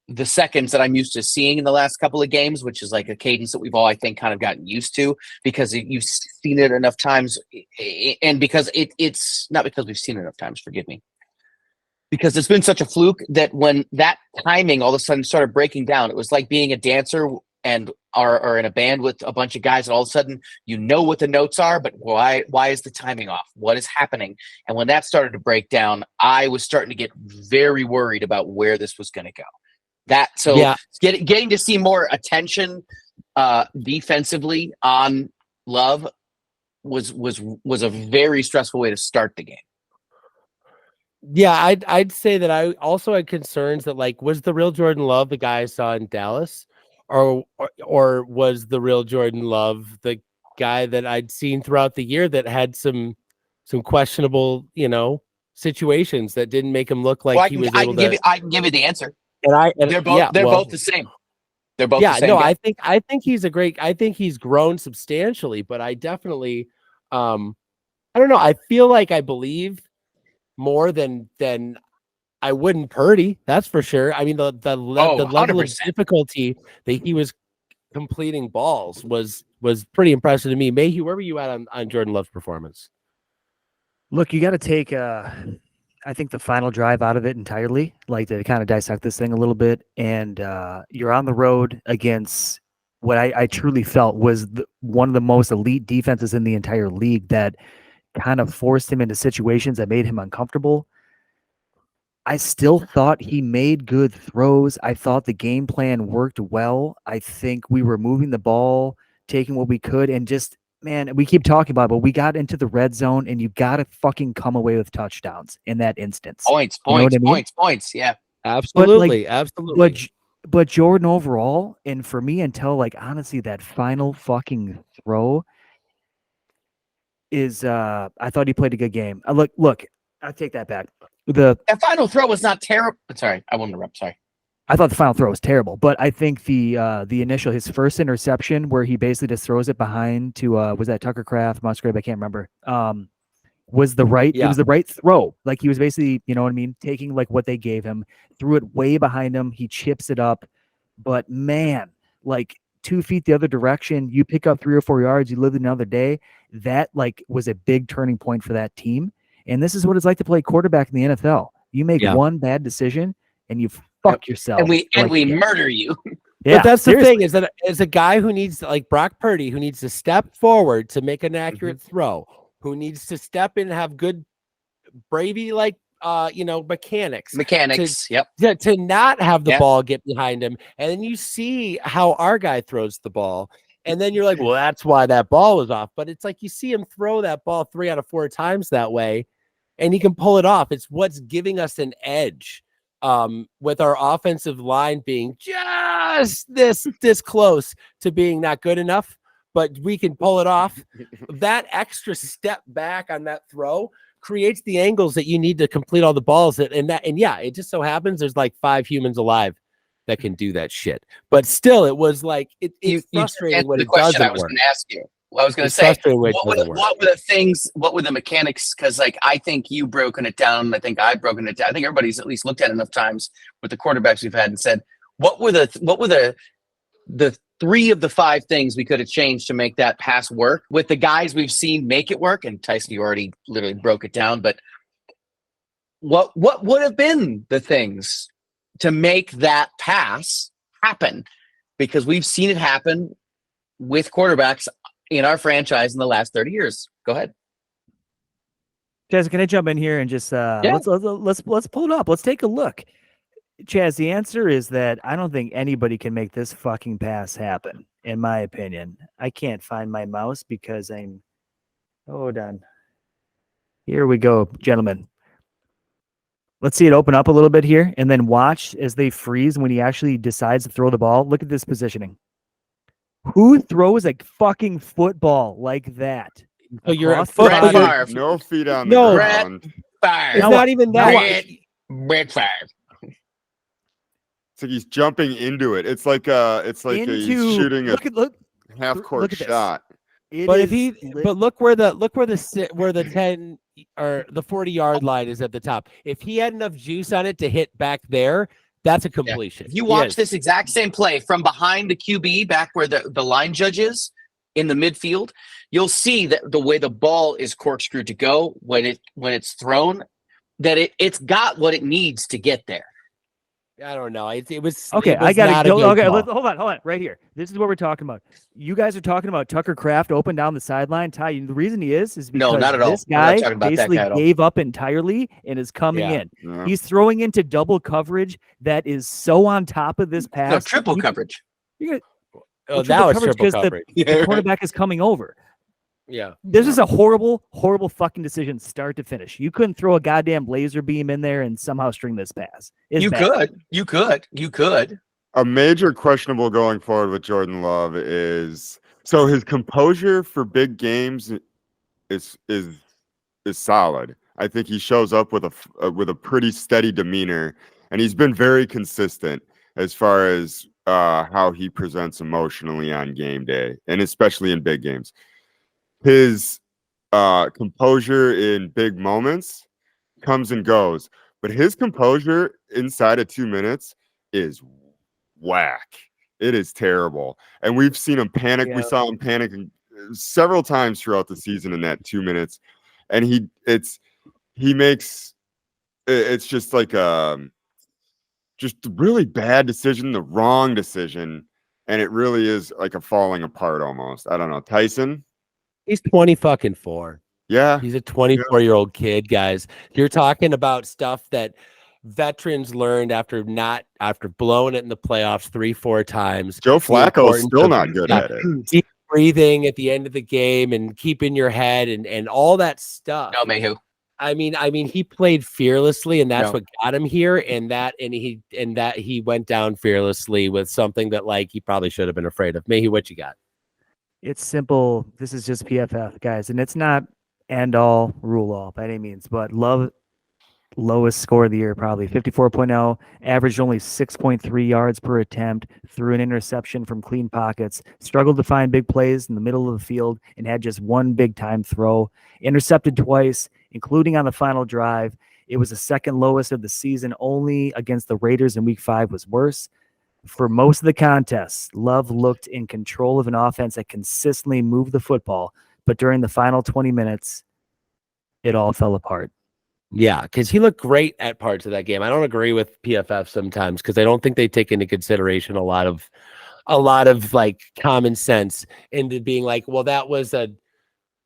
[SPEAKER 7] the seconds that I'm used to seeing in the last couple of games, which is like a cadence that we've all, I think, kind of gotten used to because you've seen it enough times. And because it's not because we've seen it enough times, forgive me, because it's been such a fluke that when that timing all of a sudden started breaking down, it was like being a dancer and are in a band with a bunch of guys, and all of a sudden what the notes are, but why is the timing off? What is happening? And when that started to break down, I was starting to get very worried about where this was going to go.
[SPEAKER 2] Yeah.
[SPEAKER 7] Getting to see more attention defensively on Love was a very stressful way to start the game.
[SPEAKER 2] Yeah, I'd say that I also had concerns that, like, was the real Jordan Love the guy I saw in Dallas, or was the real Jordan Love the guy that I'd seen throughout the year that had some questionable, situations that didn't make him look like
[SPEAKER 7] Well,
[SPEAKER 2] he was able to.
[SPEAKER 7] I can give you the answer.
[SPEAKER 2] They're
[SPEAKER 7] Both the same. They're both the same.
[SPEAKER 2] No,
[SPEAKER 7] guy.
[SPEAKER 2] I think he's grown substantially, but I definitely, I don't know. I feel like I believe more than I would in Purdy. That's for sure. I mean, the level
[SPEAKER 7] 100%.
[SPEAKER 2] of difficulty that he was completing balls was pretty impressive to me. Mayhew, where were you at on Jordan Love's performance?
[SPEAKER 6] Look, you got to take, I think, the final drive out of it entirely, like to kind of dissect this thing a little bit. And you're on the road against what I truly felt was one of the most elite defenses in the entire league that kind of forced him into situations that made him uncomfortable. I still thought he made good throws. I thought the game plan worked well. I think we were moving the ball, taking what we could, and just, man, we keep talking about it, but we got into the red zone, and you got to fucking come away with touchdowns in that instance.
[SPEAKER 7] Points. Yeah,
[SPEAKER 2] Absolutely.
[SPEAKER 6] But Jordan overall, and for me, until, like, honestly, that final fucking throw is, I thought he played a good game. Look, I take that back.
[SPEAKER 7] that final throw was not terrible. Sorry, I won't interrupt. Sorry.
[SPEAKER 6] I thought the final throw was terrible, but I think the initial, his first interception where he basically just throws it behind to was that Tucker Kraft, Musgrave? I can't remember. Was the right?
[SPEAKER 2] Yeah.
[SPEAKER 6] It was the right throw. Like, he was basically, you know what I mean, taking like what they gave him, threw it way behind him. He chips it up, but man, like 2 feet the other direction, you pick up 3 or 4 yards, you live another day. That, like, was a big turning point for that team. And this is what it's like to play quarterback in the NFL. You make one bad decision and you fuck yourself.
[SPEAKER 7] And we murder you.
[SPEAKER 6] Yeah,
[SPEAKER 2] but that's
[SPEAKER 6] seriously.
[SPEAKER 2] the thing, is that as a guy who needs, like Brock Purdy, who needs to step forward to make an accurate throw, who needs to step in and have good Brady, like, mechanics.
[SPEAKER 7] Yep.
[SPEAKER 2] To not have the ball get behind him. And then you see how our guy throws the ball. And then you're like, well, that's why that ball was off. But it's like you see him throw that ball 3 out of 4 times that way, and he can pull it off. It's what's giving us an edge with our offensive line being just this close to being not good enough, but we can pull it off. That extra step back on that throw creates the angles that you need to complete all the balls. And yeah, it just so happens there's like 5 humans alive that can do that shit. But still, it was like it's frustrating when it doesn't work.
[SPEAKER 7] I was going to ask you. Well, I was going to say, what were the mechanics? Because, like, I think you've broken it down. I think I've broken it down. I think everybody's at least looked at it enough times with the quarterbacks we've had and said, what were the 3 of the 5 things we could have changed to make that pass work with the guys we've seen make it work? And Tyson, you already literally broke it down, but what would have been the things to make that pass happen? Because we've seen it happen with quarterbacks in our franchise in the last 30 years. Go ahead.
[SPEAKER 6] Chaz, can I jump in here and just let's pull it up. Let's take a look. Chaz, the answer is that I don't think anybody can make this fucking pass happen, in my opinion. I can't find my mouse because hold on. Here we go, gentlemen. Let's see it open up a little bit here, and then watch as they freeze when he actually decides to throw the ball. Look at this positioning. Who throws a fucking football like that?
[SPEAKER 2] So you're
[SPEAKER 7] Brett Favre.
[SPEAKER 3] No feet on
[SPEAKER 2] No.
[SPEAKER 3] the ground.
[SPEAKER 2] It's not even that.
[SPEAKER 7] Brett Favre.
[SPEAKER 3] It's like he's jumping into it. It's like he's shooting a half-court
[SPEAKER 6] at this.
[SPEAKER 3] shot.
[SPEAKER 2] But look where the 10 or the 40-yard line is at the top. If he had enough juice on it to hit back there, that's a completion.
[SPEAKER 7] If you watch this exact same play from behind the QB, back where the line judge is in the midfield, you'll see that the way the ball is corkscrewed to go when it's thrown, that it's got what it needs to get there.
[SPEAKER 2] I don't know. It was
[SPEAKER 6] Okay,
[SPEAKER 2] it was
[SPEAKER 6] I got
[SPEAKER 2] not
[SPEAKER 6] to
[SPEAKER 2] a
[SPEAKER 6] go.
[SPEAKER 2] good
[SPEAKER 6] Okay,
[SPEAKER 2] call.
[SPEAKER 6] hold on. Right here. This is what we're talking about. You guys are talking about Tucker Kraft open down the sideline. Ty, the reason he is
[SPEAKER 7] No,
[SPEAKER 6] because
[SPEAKER 7] not at all.
[SPEAKER 6] this
[SPEAKER 7] We're not
[SPEAKER 6] guy
[SPEAKER 7] talking about that
[SPEAKER 6] basically
[SPEAKER 7] guy at all.
[SPEAKER 6] gave up entirely and is coming
[SPEAKER 2] Yeah.
[SPEAKER 6] in.
[SPEAKER 3] Yeah.
[SPEAKER 6] He's throwing into double coverage that is so on top of this pass.
[SPEAKER 7] No, triple
[SPEAKER 6] You-
[SPEAKER 7] coverage.
[SPEAKER 6] you're
[SPEAKER 2] Oh,
[SPEAKER 6] well,
[SPEAKER 2] that was
[SPEAKER 6] coverage
[SPEAKER 2] triple
[SPEAKER 6] 'cause
[SPEAKER 2] coverage.
[SPEAKER 6] the quarterback is coming over.
[SPEAKER 2] Yeah.
[SPEAKER 6] This is a horrible, horrible fucking decision, start to finish. You couldn't throw a goddamn laser beam in there and somehow string this pass. It's
[SPEAKER 7] You
[SPEAKER 6] bad.
[SPEAKER 7] could.
[SPEAKER 3] A major questionable going forward with Jordan Love is so his composure for big games is solid. I think he shows up with a pretty steady demeanor, and he's been very consistent as far as how he presents emotionally on game day, and especially in big games. His composure in big moments comes and goes, but his composure inside of 2 minutes is whack. It is terrible, and we've seen him panic.
[SPEAKER 6] Yeah.
[SPEAKER 3] We saw him panic several times throughout the season in that 2 minutes, and he makes it's just like just a really bad decision, the wrong decision, and it really is like a falling apart almost. I don't know, Tyson.
[SPEAKER 2] He's 24.
[SPEAKER 3] Yeah,
[SPEAKER 2] He's a 24-year-old kid, guys. You're talking about stuff that veterans learned after blowing it in the playoffs 3-4 times.
[SPEAKER 3] Joe
[SPEAKER 2] The
[SPEAKER 3] Flacco is
[SPEAKER 2] importance
[SPEAKER 3] still
[SPEAKER 2] of-
[SPEAKER 3] not good
[SPEAKER 2] yeah,
[SPEAKER 3] at it.
[SPEAKER 2] deep breathing at the end of the game and keeping your head and all that stuff.
[SPEAKER 7] No, Mayhew.
[SPEAKER 2] I mean, he played fearlessly, and that's
[SPEAKER 7] No.
[SPEAKER 2] what got him here. And he went down fearlessly with something that like he probably should have been afraid of. Maybe what you got?
[SPEAKER 6] It's simple. This is just PFF, guys, and it's not end all, rule all by any means. But Love, lowest score of the year, probably 54.0, averaged only 6.3 yards per attempt, threw an interception from clean pockets, struggled to find big plays in the middle of the field, and had just one big time throw. Intercepted twice, including on the final drive. It was the second lowest of the season. Only against the Raiders in Week 5 was worse. For most of the contests, Love looked in control of an offense that consistently moved the football, but during the final 20 minutes, it all fell apart.
[SPEAKER 2] Yeah, because he looked great at parts of that game. I don't agree with PFF sometimes because I don't think they take into consideration a lot of like common sense into being like, well, that was a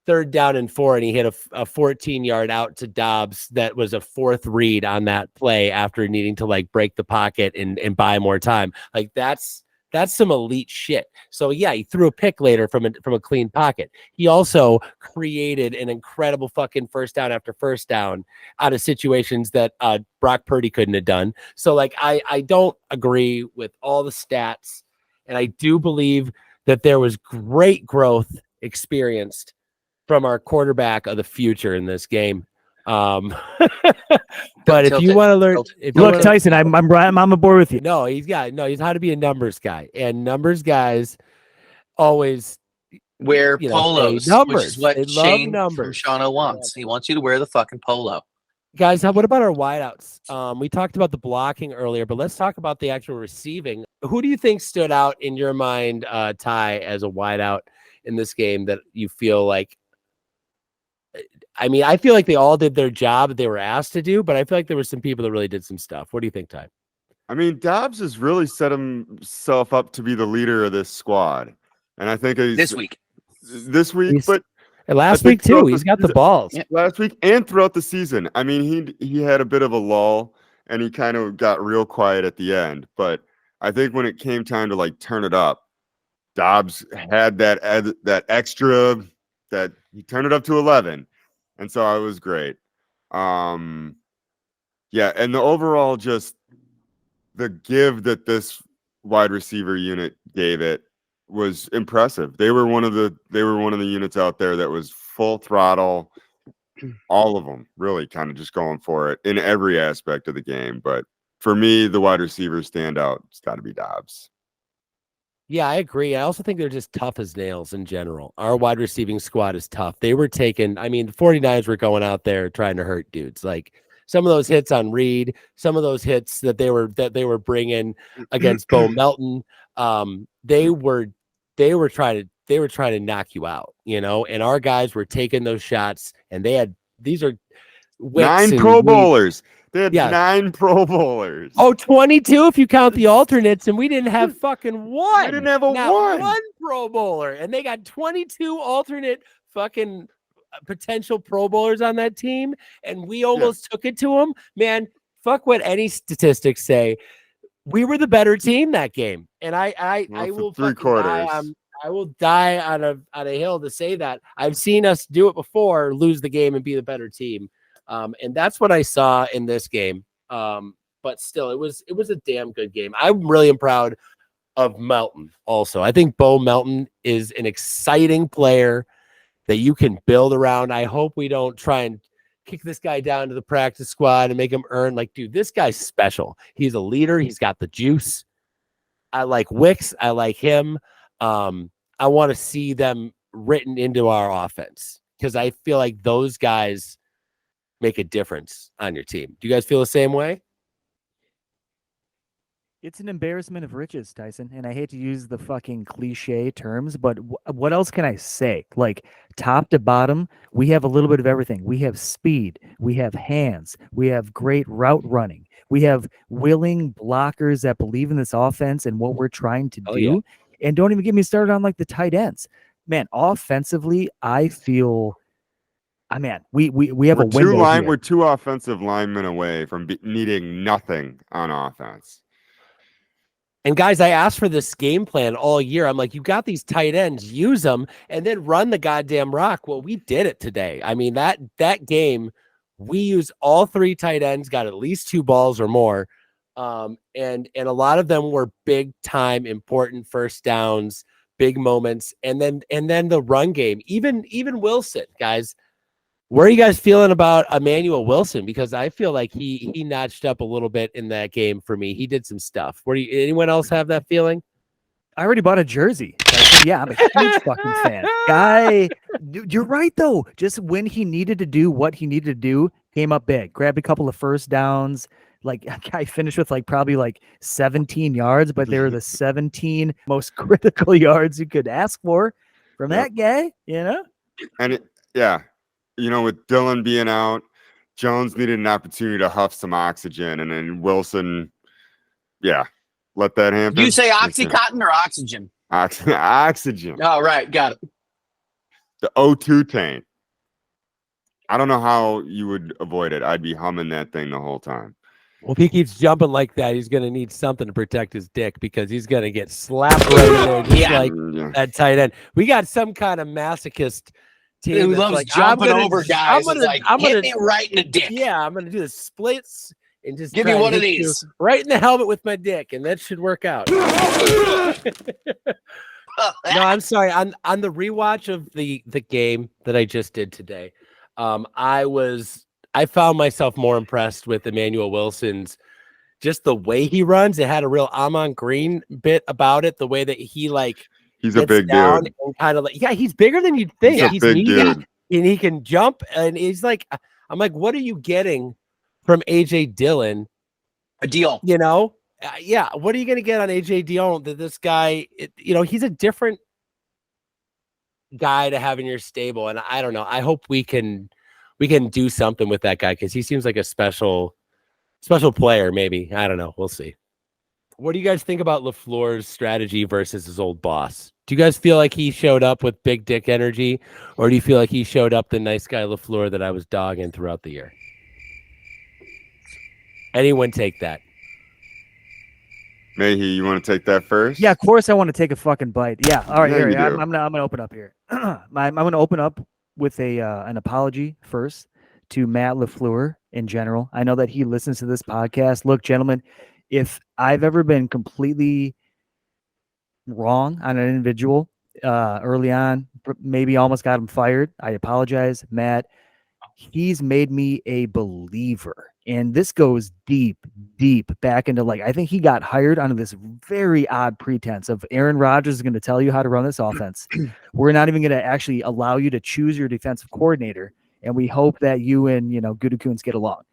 [SPEAKER 2] 3rd down and 4, and he hit a 14-yard out to Dobbs that was a 4th read on that play after needing to like break the pocket and buy more time. Like that's some elite shit. So yeah, he threw a pick later from a clean pocket. He also created an incredible fucking first down after first down out of situations that Brock Purdy couldn't have done. So like I don't agree with all the stats, and I do believe that there was great growth experienced from our quarterback of the future in this game. But if you want to learn,
[SPEAKER 6] Look, Tyson, I'm aboard with you.
[SPEAKER 2] No, he's how to be a numbers guy, and numbers guys always
[SPEAKER 7] Wear
[SPEAKER 2] say
[SPEAKER 7] polos, which
[SPEAKER 2] numbers.
[SPEAKER 7] is what
[SPEAKER 2] They love
[SPEAKER 7] Shane from
[SPEAKER 2] numbers.
[SPEAKER 7] Shauno wants. He wants you to wear the fucking polo.
[SPEAKER 2] Guys, what about our wideouts? We talked about the blocking earlier, but let's talk about the actual receiving. Who do you think stood out in your mind, Ty, as a wideout in this game that you feel like? I mean, I feel like they all did their job that they were asked to do, but I feel like there were some people that really did some stuff. What do you think, Ty?
[SPEAKER 3] I mean, Dobbs has really set himself up to be the leader of this squad, and I think
[SPEAKER 7] This week.
[SPEAKER 3] but
[SPEAKER 2] And last
[SPEAKER 3] think
[SPEAKER 2] week too,
[SPEAKER 3] throughout
[SPEAKER 2] he's
[SPEAKER 3] the
[SPEAKER 2] got the
[SPEAKER 3] season-
[SPEAKER 2] balls.
[SPEAKER 7] Yeah.
[SPEAKER 3] last week and throughout the season. I mean, he had a bit of a lull, and he kind of got real quiet at the end. But I think when it came time to like turn it up, Dobbs had that extra that he turned it up to 11, and so it was great. Yeah, and the overall just the give that this wide receiver unit gave it was impressive. They were one of the units out there that was full throttle, all of them really kind of just going for it in every aspect of the game. But for me, the wide receivers stand out. It's got to be Dobbs.
[SPEAKER 2] Yeah, I agree. I also think they're just tough as nails in general. Our wide receiving squad is tough. They were taking, I mean, the 49ers were going out there trying to hurt dudes. Like some of those hits on Reed, some of those hits that they were bringing against Bo Melton, they were trying to knock you out, you know, and our guys were taking those shots, and these are Wicks
[SPEAKER 3] 9
[SPEAKER 2] and
[SPEAKER 3] Pro
[SPEAKER 2] Reed.
[SPEAKER 3] Bowlers. They had
[SPEAKER 2] Yeah.
[SPEAKER 3] 9 Pro Bowlers.
[SPEAKER 2] Oh, 22 if you count the alternates, and we didn't have fucking one.
[SPEAKER 3] We didn't have a
[SPEAKER 2] Not
[SPEAKER 3] one.
[SPEAKER 2] Pro Bowler, and they got 22 alternate fucking potential Pro Bowlers on that team, and we almost took it to them. Man, fuck what any statistics say. We were the better team that game, and I
[SPEAKER 3] Well, for
[SPEAKER 2] will
[SPEAKER 3] 3
[SPEAKER 2] fucking die
[SPEAKER 3] quarters.
[SPEAKER 2] I will die on a hill to say that. I've seen us do it before, lose the game and be the better team. And that's what I saw in this game. But still, it was a damn good game. I'm really proud of Melton also. I think Bo Melton is an exciting player that you can build around. I hope we don't try and kick this guy down to the practice squad and make him earn. Like, dude, this guy's special. He's a leader. He's got the juice. I like Wicks. I like him. I want to see them written into our offense because I feel like those guys make a difference on your team. Do you guys feel the same way?
[SPEAKER 6] It's an embarrassment of riches, Tyson. And I hate to use the fucking cliche terms, but what else can I say? Like, top to bottom, we have a little bit of everything. We have speed. We have hands. We have great route running. We have willing blockers that believe in this offense and what we're trying to do.
[SPEAKER 2] Oh, yeah.
[SPEAKER 6] And don't even get me started on like the tight ends. Man, offensively, I feel... we have a window here.
[SPEAKER 3] We're 2 offensive linemen away from needing nothing on offense.
[SPEAKER 2] And guys, I asked for this game plan all year. I'm like, you got these tight ends, use them, and then run the goddamn rock. Well, we did it today. I mean, that game, we used all 3 tight ends, got at least 2 balls or more. And a lot of them were big time, important first downs, big moments. And then the run game, even Wilson, guys. Where are you guys feeling about Emmanuel Wilson? Because I feel like he notched up a little bit in that game for me. He did some stuff. Anyone else have that feeling?
[SPEAKER 6] I already bought a jersey. Yeah, I'm a huge fucking fan. Guy, you're right though. Just when he needed to do what he needed to do, came up big. Grabbed a couple of first downs. Like, guy finished with probably 17 yards, but they were the 17 most critical yards you could ask for from that guy.
[SPEAKER 3] And with Dillon being out, Jones needed an opportunity to huff some oxygen, and then Wilson, let that happen.
[SPEAKER 7] You say Oxycontin or oxygen?
[SPEAKER 3] Oxygen.
[SPEAKER 7] Oh, right. Got it.
[SPEAKER 3] The O2 tank. I don't know how you would avoid it. I'd be humming that thing the whole time.
[SPEAKER 2] Well, if he keeps jumping like that, he's going to need something to protect his dick because he's going to get slapped right in there, just like that tight end. We got some kind of masochist team
[SPEAKER 7] who loves jumping over guys. Hit me right in the dick.
[SPEAKER 2] Yeah, I'm going to do the splits and just
[SPEAKER 7] give me one of these
[SPEAKER 2] right in the helmet with my dick, and that should work out. No, I'm sorry. On the rewatch of the game that I just did today, I found myself more impressed with Emmanuel Wilson's just the way he runs. It had a real Amon Green bit about it, the way that he
[SPEAKER 3] he's a big dude.
[SPEAKER 2] Kind of he's bigger than you'd think.
[SPEAKER 3] He's a big dude.
[SPEAKER 2] And he can jump, and he's I'm like, what are you getting from AJ Dillon?
[SPEAKER 7] A deal.
[SPEAKER 2] What are you going to get on AJ Dillon? That this guy, he's a different guy to have in your stable, and I don't know. I hope we can do something with that guy because he seems like a special player. Maybe, I don't know. We'll see. What do you guys think about LaFleur's strategy versus his old boss? Do you guys feel like he showed up with big dick energy, or do you feel like he showed up the nice guy LaFleur that I was dogging throughout the year? Anyone take that?
[SPEAKER 3] Mayhe, you want to take that first?
[SPEAKER 6] Yeah, of course I want to take a fucking bite. Yeah, all right,
[SPEAKER 3] Yeah,
[SPEAKER 6] here.
[SPEAKER 3] you do.
[SPEAKER 6] I'm gonna open up here. I'm gonna open up with an apology first to Matt LaFleur in general. I know that he listens to this podcast. Look, gentlemen, if I've ever been completely wrong on an individual early on, maybe almost got him fired, I apologize, Matt. He's made me a believer. And this goes deep back into I think he got hired under this very odd pretense of Aaron Rodgers is going to tell you how to run this offense. We're not even going to actually allow you to choose your defensive coordinator. And we hope that you and, Gutekunst get along.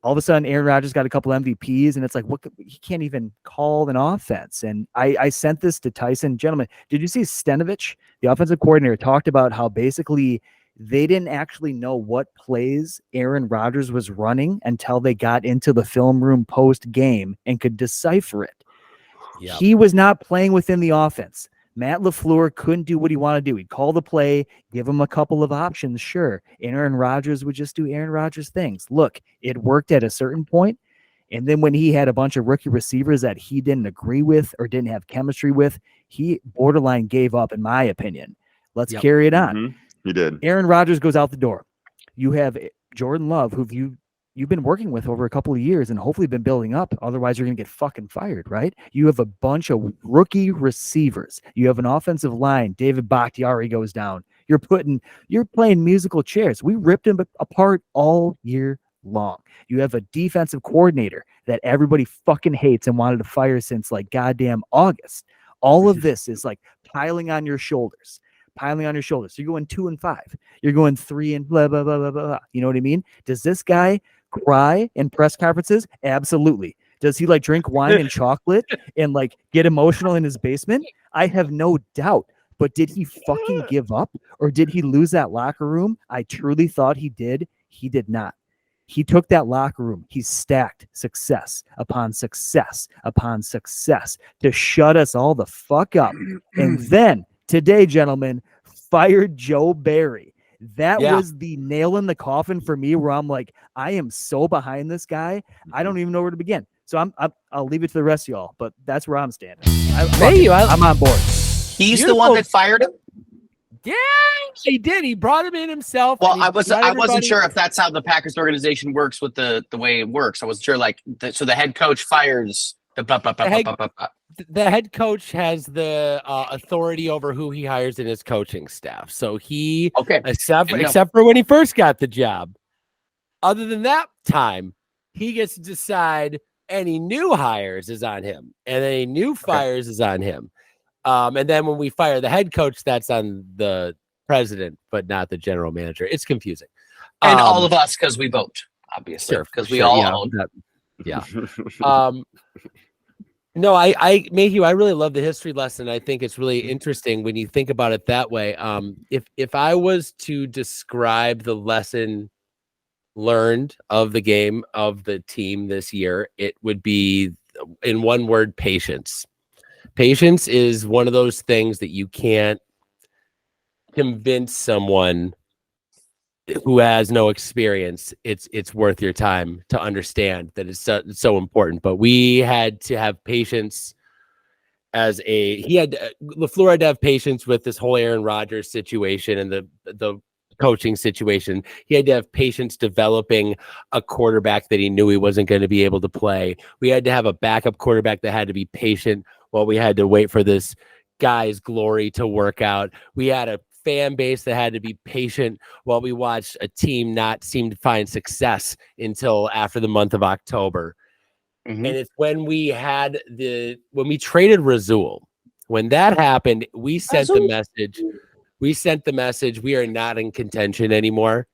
[SPEAKER 6] All of a sudden, Aaron Rodgers got a couple MVPs, and it's he can't even call an offense. And I sent this to Tyson. Gentlemen, did you see Stenovich, the offensive coordinator, talked about how basically They didn't actually know what plays Aaron Rodgers was running until they got into the film room post game and could decipher it.
[SPEAKER 2] Yep.
[SPEAKER 6] He was not playing within the offense. Matt LaFleur couldn't do what he wanted to do. He'd call the play, give him a couple of options, sure. Aaron Rodgers would just do Aaron Rodgers things. Look, it worked at a certain point, and then when he had a bunch of rookie receivers that he didn't agree with or didn't have chemistry with, he borderline gave up, in my opinion. Let's carry it on.
[SPEAKER 3] Mhm. He did.
[SPEAKER 6] Aaron Rodgers goes out the door. You have Jordan Love, who you've been working with over a couple of years and hopefully been building up. Otherwise, you're going to get fucking fired, right? You have a bunch of rookie receivers. You have an offensive line. David Bakhtiari goes down. You're playing musical chairs. We ripped him apart all year long. You have a defensive coordinator that everybody fucking hates and wanted to fire since like goddamn August. All of this is like piling on your shoulders. So you're going 2-5. You're going 3 and blah, blah, blah, blah, blah. You know what I mean? Does this guy cry in press conferences? Absolutely. Does he like drink wine and chocolate and like get emotional in his basement? I have no doubt. But did he fucking give up or did he lose that locker room? I truly thought he did. He did not. He took that locker room. He stacked success upon success upon success to shut us all the fuck up. And then today, gentlemen, fired Joe Barry. That was the nail in the coffin for me where I'm like, I am so behind this guy. I don't even know where to begin. So I'll leave it to the rest of y'all, but that's where I'm standing. I'm on board.
[SPEAKER 7] He's the one that fired him?
[SPEAKER 2] Yeah, he did. He brought him in himself.
[SPEAKER 7] Well, I wasn't sure if that's how the Packers organization works with the way it works. I wasn't sure, so the head coach fires
[SPEAKER 2] the head coach has the authority over who he hires in his coaching staff. So except for when he first got the job, other than that time, he gets to decide any new hires is on him and any new fires is on him. And then when we fire the head coach, that's on the president, but not the general manager. It's confusing.
[SPEAKER 7] And all of us, because we vote, obviously, because we all own.
[SPEAKER 2] No, Mayhew, I really love the history lesson. I think it's really interesting when you think about it that way. If I was to describe the lesson learned of the game of the team this year, it would be in one word: patience. Patience is one of those things that you can't convince someone who has no experience it's worth your time to understand that it's so important. But we had to have patience LaFleur had to have patience with this whole Aaron Rodgers situation and the coaching situation. He had to have patience developing a quarterback that he knew he wasn't going to be able to play. We had to have a backup quarterback that had to be patient while we had to wait for this guy's glory to work out. We had a fan base that had to be patient while we watched a team not seem to find success until after the month of October. Mm-hmm. And it's when we traded Rasul, when that happened, we sent the message. We are not in contention anymore.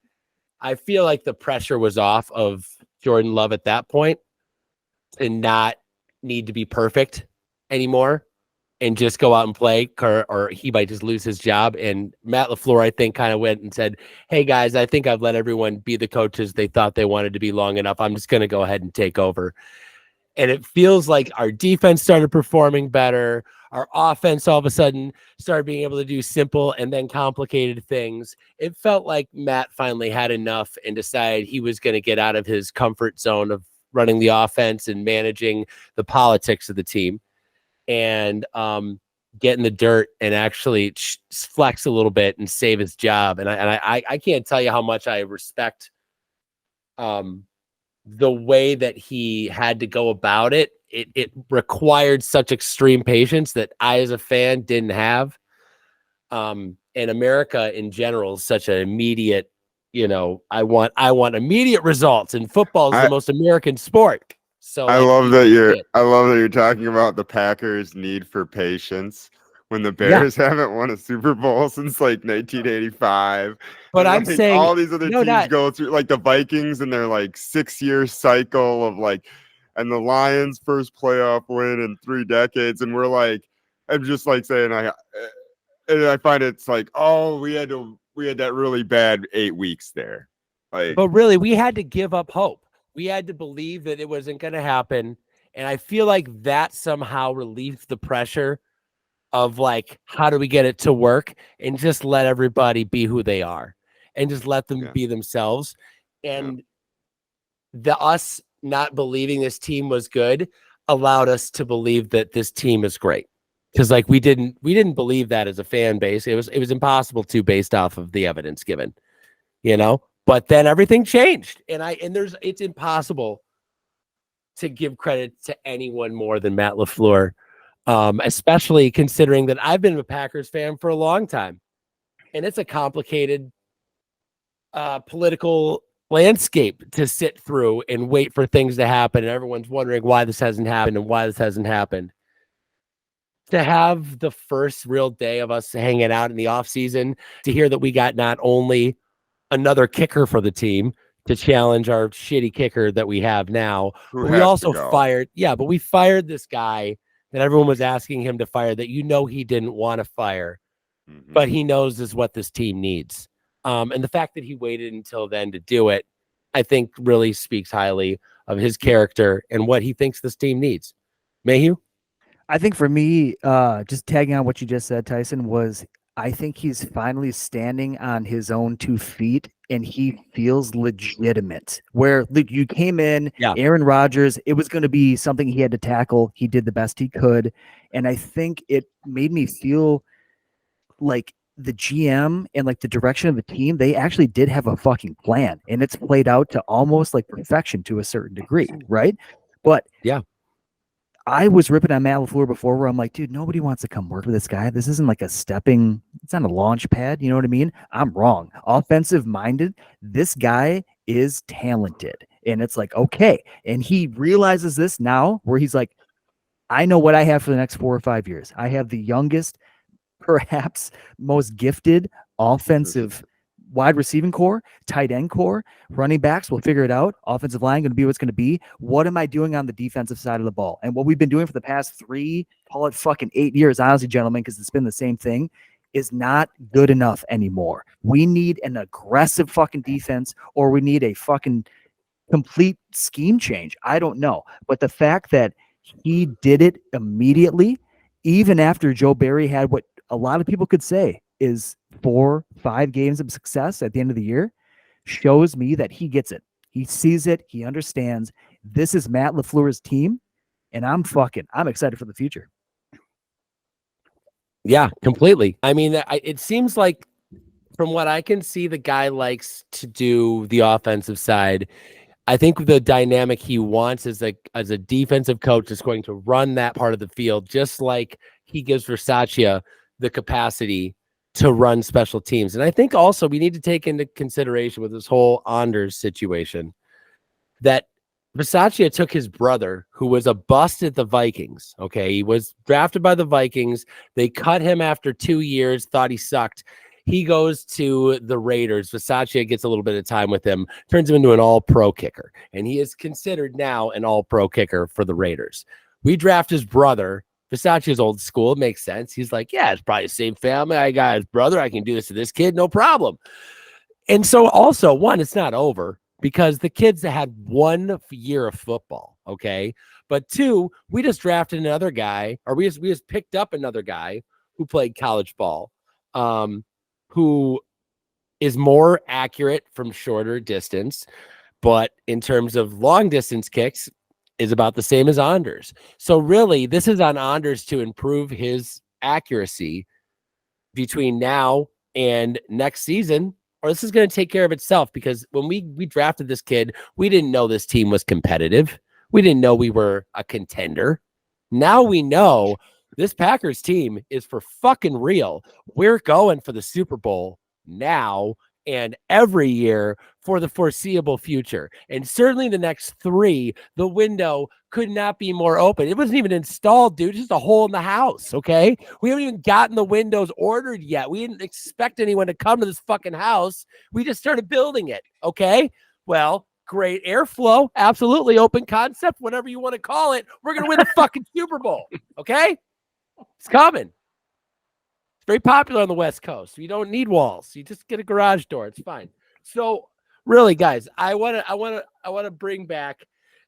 [SPEAKER 2] I feel like the pressure was off of Jordan Love at that point and not need to be perfect anymore and just go out and play, or he might just lose his job. And Matt LaFleur, I think, kind of went and said, hey, guys, I think I've let everyone be the coaches they thought they wanted to be long enough. I'm just going to go ahead and take over. And it feels like our defense started performing better. Our offense all of a sudden started being able to do simple and then complicated things. It felt like Matt finally had enough and decided he was going to get out of his comfort zone of running the offense and managing the politics of the team and get in the dirt and actually flex a little bit and save his job. And I can't tell you how much I respect the way that he had to go about it. It required such extreme patience that I, as a fan, didn't have. And America in general is such an immediate, I want immediate results, and football is the most American sport. So
[SPEAKER 3] I love that you're talking about the Packers' need for patience when the Bears haven't won a Super Bowl since like 1985.
[SPEAKER 2] But I'm saying
[SPEAKER 3] all these other teams go through, like the Vikings and their like 6-year cycle of like, and the Lions' first playoff win in 3 decades, and we're like, I'm just like saying I find it's like, oh, we had to we had that really bad 8 weeks there. Like,
[SPEAKER 2] But really, we had to give up hope. We had to believe that it wasn't going to happen. And I feel like that somehow relieved the pressure of like, how do we get it to work, and just let everybody be who they are and just let them be themselves. And the us not believing this team was good allowed us to believe that this team is great. Because like we didn't believe that as a fan base. It was impossible to, based off of the evidence given, but then everything changed. It's impossible to give credit to anyone more than Matt LaFleur. Especially considering that I've been a Packers fan for a long time, and it's a complicated political landscape to sit through and wait for things to happen. And everyone's wondering why this hasn't happened and why this hasn't happened. To have the first real day of us hanging out in the off season, to hear that we got not only another kicker for the team to challenge our shitty kicker that we have now, but we also fired this guy that everyone was asking him to fire, that he didn't want to fire, but he knows is what this team needs. And the fact that he waited until then to do it, I think really speaks highly of his character and what he thinks this team needs. Mayhew?
[SPEAKER 6] I think for me, just tagging on what you just said, Tyson, I think he's finally standing on his own 2 feet and he feels legitimate. Where you came in, Aaron Rodgers, it was going to be something he had to tackle. He did the best he could. And I think it made me feel like the GM and like the direction of the team, they actually did have a fucking plan. And it's played out to almost like perfection to a certain degree, right? But I was ripping on Matt LaFleur before where I'm like, dude, nobody wants to come work with this guy. This isn't like it's not a launch pad. You know what I mean? I'm wrong. Offensive minded. This guy is talented. And it's like, okay. And he realizes this now where he's like, I know what I have for the next 4 or 5 years. I have the youngest, perhaps most gifted offensive wide receiving core, tight end core, running backs. We'll figure it out. Offensive line going to be what's going to be. What am I doing on the defensive side of the ball? And what we've been doing for the past 8 years, honestly, gentlemen, because it's been the same thing, is not good enough anymore. We need an aggressive fucking defense, or we need a fucking complete scheme change. I don't know. But the fact that he did it immediately, even after Joe Barry had what a lot of people could say is 4-5 games of success at the end of the year, shows me that he gets it. He sees it. He understands this is Matt LaFleur's team, and I'm excited for the future.
[SPEAKER 2] Yeah, completely. I mean, it seems like from what I can see, the guy likes to do the offensive side. I think the dynamic he wants is as a defensive coach is going to run that part of the field, just like he gives Versace the capacity to run special teams. And I think also we need to take into consideration with this whole Anders situation that Versace took his brother, who was a bust at the Vikings. Okay. He was drafted by the Vikings. They cut him after 2 years, thought he sucked. He goes to the Raiders. Versace gets a little bit of time with him, turns him into an all-pro kicker. And he is considered now an all-pro kicker for the Raiders. We draft his brother. Versace's old school. It makes sense. He's like, yeah, it's probably the same family. I got his brother. I can do this to this kid. No problem. And so also, one, it's not over because the kids had 1 year of football. Okay. But 2, we just drafted another guy, or we just picked up another guy who played college ball, who is more accurate from shorter distance, but in terms of long distance kicks, is about the same as Anders. So really, this is on Anders to improve his accuracy between now and next season, or this is going to take care of itself. Because when we drafted this kid, we didn't know this team was competitive. We didn't know we were a contender. Now we know this Packers team is for fucking real. We're going for the Super Bowl now and every year for the foreseeable future. And certainly the next 3, the window could not be more open. It wasn't even installed, dude. It's just a hole in the house, okay? We haven't even gotten the windows ordered yet. We didn't expect anyone to come to this fucking house. We just started building it, okay? Well, great airflow. Absolutely open concept, whatever you want to call it. We're going to win the fucking Super Bowl, okay? It's coming. Very popular on the West Coast. You don't need walls. You just get a garage door. It's fine. So really, guys, I want to bring back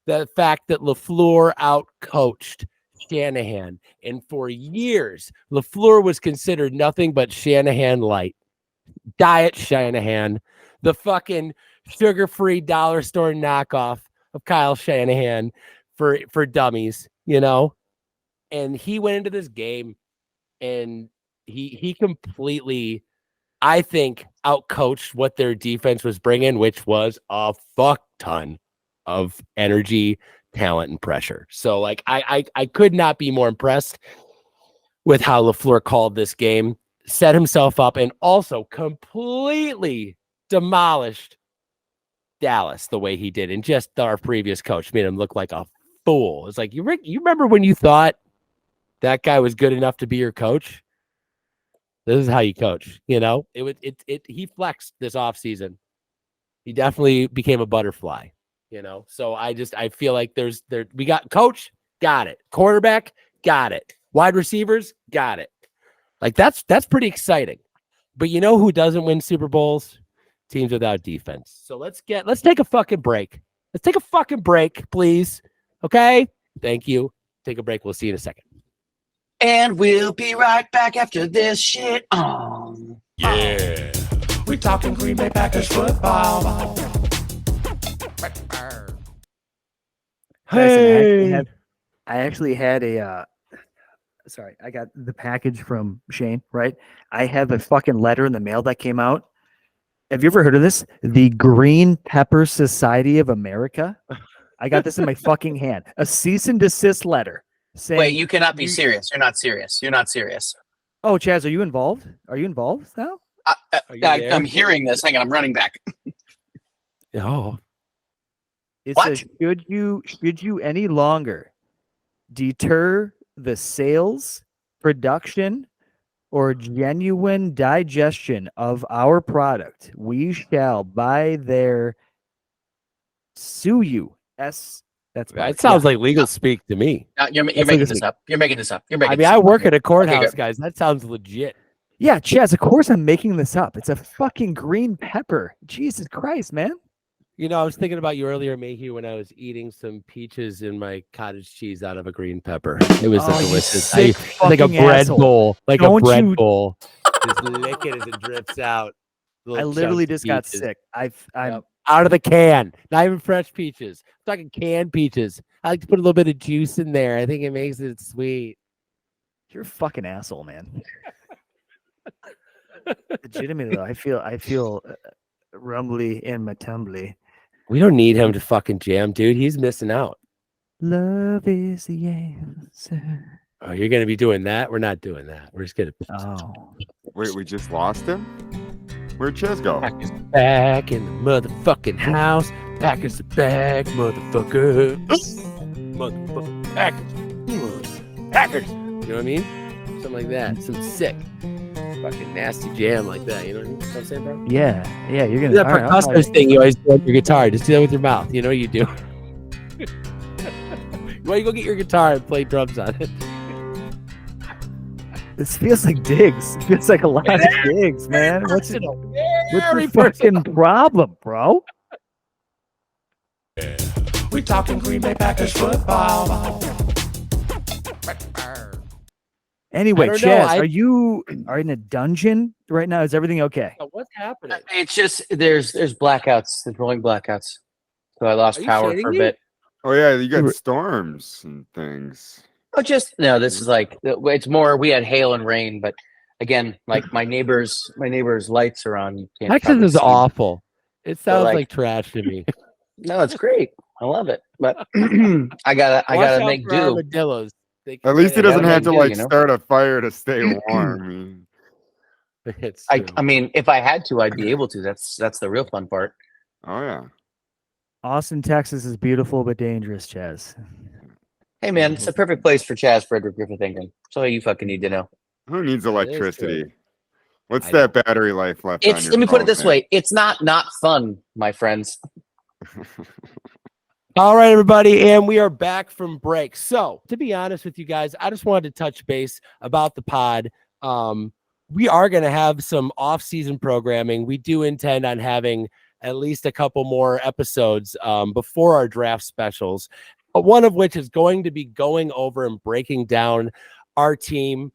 [SPEAKER 2] the fact that LaFleur outcoached Shanahan. And for years, LaFleur was considered nothing but Shanahan light. Diet Shanahan, the fucking sugar-free dollar store knockoff of Kyle Shanahan for dummies, you know? And he went into this game and he completely, I think, outcoached what their defense was bringing, which was a fuck ton of energy, talent, and pressure. So, like, I could not be more impressed with how LaFleur called this game, set himself up, and also completely demolished Dallas the way he did. And just our previous coach made him look like a fool. It's like, you remember when you thought that guy was good enough to be your coach? This is how you coach, you know? He flexed this offseason. He definitely became a butterfly, you know? So I feel like we got coach, got it. Quarterback, got it. Wide receivers, got it. Like that's pretty exciting. But you know who doesn't win Super Bowls? Teams without defense. So let's take a fucking break. Let's take a fucking break, please. Okay? Thank you. Take a break. We'll see you in a second.
[SPEAKER 7] And we'll be right back after this shit.
[SPEAKER 5] Yeah. We talking Green Bay Packers football.
[SPEAKER 6] Hey, I actually had a sorry, I got the package from Shane, right? I have a fucking letter in the mail that came out. Have you ever heard of this? The Green Pepper Society of America. I got this in my fucking hand. A cease and desist letter saying,
[SPEAKER 7] Wait, you cannot be serious. You're not serious. You're not serious.
[SPEAKER 6] "Oh, Chaz, are you involved? Are you involved now?"
[SPEAKER 7] I'm hearing this. Hang on, I'm running back.
[SPEAKER 2] Oh,
[SPEAKER 6] It
[SPEAKER 7] What?
[SPEAKER 6] says, should you any longer deter the sales, production, or genuine digestion of our product, we shall by their sue you. That's
[SPEAKER 2] that sounds like legal speak to me.
[SPEAKER 7] You're
[SPEAKER 6] That's
[SPEAKER 7] making
[SPEAKER 6] like
[SPEAKER 7] this
[SPEAKER 6] a-
[SPEAKER 7] up. You're making this up. You're making
[SPEAKER 2] I mean,
[SPEAKER 7] this
[SPEAKER 2] I
[SPEAKER 7] up.
[SPEAKER 2] work at a courthouse,
[SPEAKER 7] good.
[SPEAKER 2] guys. That sounds legit.
[SPEAKER 6] Yeah, Chaz, of course I'm making this up. It's a fucking green pepper. Jesus Christ, man.
[SPEAKER 2] You know, I was thinking about you earlier, Mayhew, when I was eating some peaches in my cottage cheese out of a green pepper. It was
[SPEAKER 6] Oh, you
[SPEAKER 2] delicious.
[SPEAKER 6] sick
[SPEAKER 2] Like a
[SPEAKER 6] fucking
[SPEAKER 2] bread
[SPEAKER 6] asshole.
[SPEAKER 2] bowl, like
[SPEAKER 6] Don't
[SPEAKER 2] a bread
[SPEAKER 6] you-
[SPEAKER 2] bowl. Just lick it as it drips out.
[SPEAKER 6] I
[SPEAKER 2] Little
[SPEAKER 6] literally
[SPEAKER 2] chunks of
[SPEAKER 6] just got
[SPEAKER 2] peaches.
[SPEAKER 6] sick. I'm
[SPEAKER 2] Yep. Out of the can, not even fresh peaches. I'm talking canned peaches. I like to put a little bit of juice in there. I think it makes it sweet.
[SPEAKER 6] You're a fucking asshole, man. Legitimately, though, I feel rumbly in my tumbly.
[SPEAKER 2] We don't need him to fucking jam, dude. He's missing out.
[SPEAKER 6] Love is the answer.
[SPEAKER 2] Oh, you're gonna be doing that? We're not doing that. We're just gonna.
[SPEAKER 6] Oh,
[SPEAKER 3] Wait, we just lost him? Where'd Ches go?
[SPEAKER 2] Packers back in the motherfucking house. Packers are back, motherfucker. Motherfucking Packers. Packers. You know what I mean? Something like that. Some sick, fucking nasty jam like that. You know what I'm saying, bro?
[SPEAKER 6] yeah, you're
[SPEAKER 2] Do
[SPEAKER 6] gonna.
[SPEAKER 2] that
[SPEAKER 6] all right,
[SPEAKER 2] percussive thing you always do with your guitar. Just do that with your mouth. You know what you do. Why you go get your guitar and play drums on it?
[SPEAKER 6] This feels like digs. It feels like a lot of digs, man. What's
[SPEAKER 2] Very
[SPEAKER 6] your fucking problem, bro?
[SPEAKER 5] We talking Green Bay Packers football.
[SPEAKER 6] Anyway,
[SPEAKER 2] don't know,
[SPEAKER 6] Chaz,
[SPEAKER 2] I-
[SPEAKER 6] are you in a dungeon right now? Is everything okay?
[SPEAKER 2] What's happening?
[SPEAKER 7] It's just there's blackouts. There's rolling blackouts. So I lost
[SPEAKER 2] Are you
[SPEAKER 7] power
[SPEAKER 2] shitting
[SPEAKER 7] for a
[SPEAKER 2] me?
[SPEAKER 7] bit.
[SPEAKER 3] Oh yeah, you got
[SPEAKER 6] Re-
[SPEAKER 3] storms and things.
[SPEAKER 7] Oh, just no. This is like it's more. We had hail and rain, but again, like my neighbor's lights are on. You can't
[SPEAKER 2] Texas
[SPEAKER 7] probably
[SPEAKER 2] is
[SPEAKER 7] see.
[SPEAKER 2] awful. It sounds
[SPEAKER 7] like-
[SPEAKER 2] like trash to me.
[SPEAKER 7] No, it's great. I love it, but I gotta
[SPEAKER 2] Watch out
[SPEAKER 7] make
[SPEAKER 2] for
[SPEAKER 7] do.
[SPEAKER 2] armadillos. They
[SPEAKER 3] At least he
[SPEAKER 2] can-
[SPEAKER 3] doesn't
[SPEAKER 7] gotta
[SPEAKER 3] have to
[SPEAKER 7] make do,
[SPEAKER 3] like
[SPEAKER 7] you know?
[SPEAKER 3] start a fire to stay warm.
[SPEAKER 2] It's true.
[SPEAKER 7] I mean, if I had to, I'd be able to. That's the real fun part.
[SPEAKER 3] Oh yeah.
[SPEAKER 6] Austin, Texas is beautiful but dangerous, Chaz.
[SPEAKER 7] Hey, man, it's a perfect place for Chaz Frederick Griffith England. So you fucking need to know.
[SPEAKER 3] Who needs
[SPEAKER 2] true.
[SPEAKER 3] electricity? What's
[SPEAKER 2] I
[SPEAKER 3] that battery life left on
[SPEAKER 7] It's
[SPEAKER 3] your
[SPEAKER 7] let me put it
[SPEAKER 3] phone,
[SPEAKER 7] this
[SPEAKER 3] man?
[SPEAKER 7] way: it's not fun, my friends.
[SPEAKER 2] All right, everybody, and we are back from break. So, to be honest with you guys, I just wanted to touch base about the pod. we are going to have some off-season programming. We do intend on having at least a couple more episodes before our draft specials, one of which is going to be going over and breaking down our team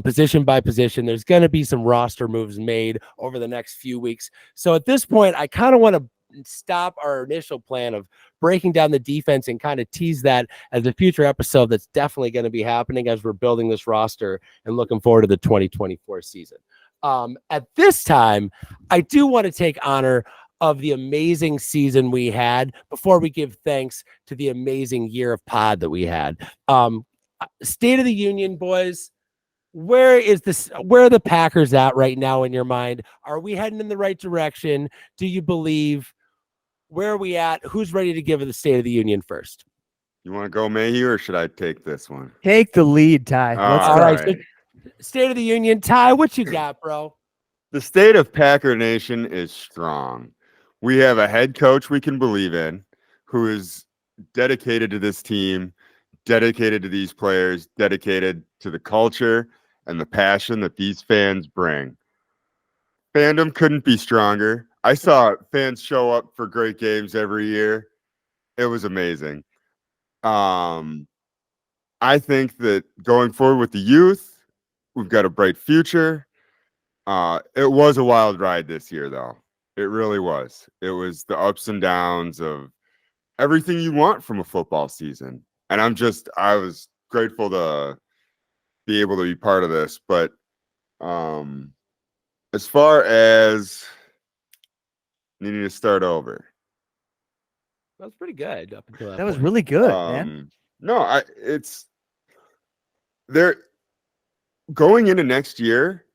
[SPEAKER 2] position by position. There's going to be some roster moves made over the next few weeks. So at this point, I kind of want to stop our initial plan of breaking down the defense and kind of tease that as a future episode that's definitely going to be happening as we're building this roster and looking forward to the 2024 season. At this time, I do want to take honor of the amazing season we had before we give thanks to the amazing year of pod that we had. State of the Union, boys. Where are the Packers at right now in your mind? Are we heading in the right direction? Do you believe? Where are we at? Who's ready to give the State of the Union first?
[SPEAKER 3] You want to go, Mayhew, or should I take this one?
[SPEAKER 6] Take the lead, Ty. Let's
[SPEAKER 3] All
[SPEAKER 6] go.
[SPEAKER 2] right.
[SPEAKER 3] right.
[SPEAKER 2] State of the Union, Ty, what you got, bro?
[SPEAKER 3] The state of Packer Nation is strong. We have a head coach we can believe in, who is dedicated to this team, dedicated to these players, dedicated to the culture and the passion that these fans bring. Fandom couldn't be stronger. I saw fans show up for great games every year. It was amazing. I think that going forward with the youth, we've got a bright future. It was a wild ride this year, though. It really was. It was the ups and downs of everything you want from a football season. And I was grateful to be able to be part of this. But as far as needing to start over,
[SPEAKER 2] That was pretty good up until
[SPEAKER 6] That was
[SPEAKER 2] point.
[SPEAKER 6] really good, man.
[SPEAKER 3] no, they're going into next year.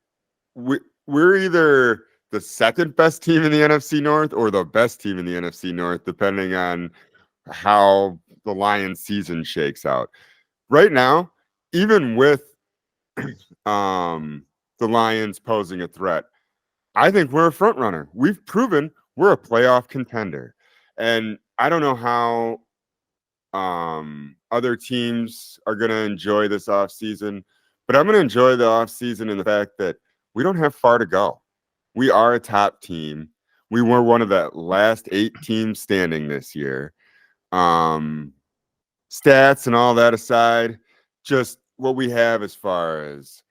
[SPEAKER 3] We're either the second best team in the NFC North or the best team in the NFC North, depending on how the Lions season shakes out. Right now, even with the Lions posing a threat, I think we're a front runner. We've proven we're a playoff contender. And I don't know how other teams are going to enjoy this offseason, but I'm going to enjoy the offseason in the fact that we don't have far to go. We are a top team. We were one of the last 8 teams standing this year. Stats and all that aside, just what we have as far as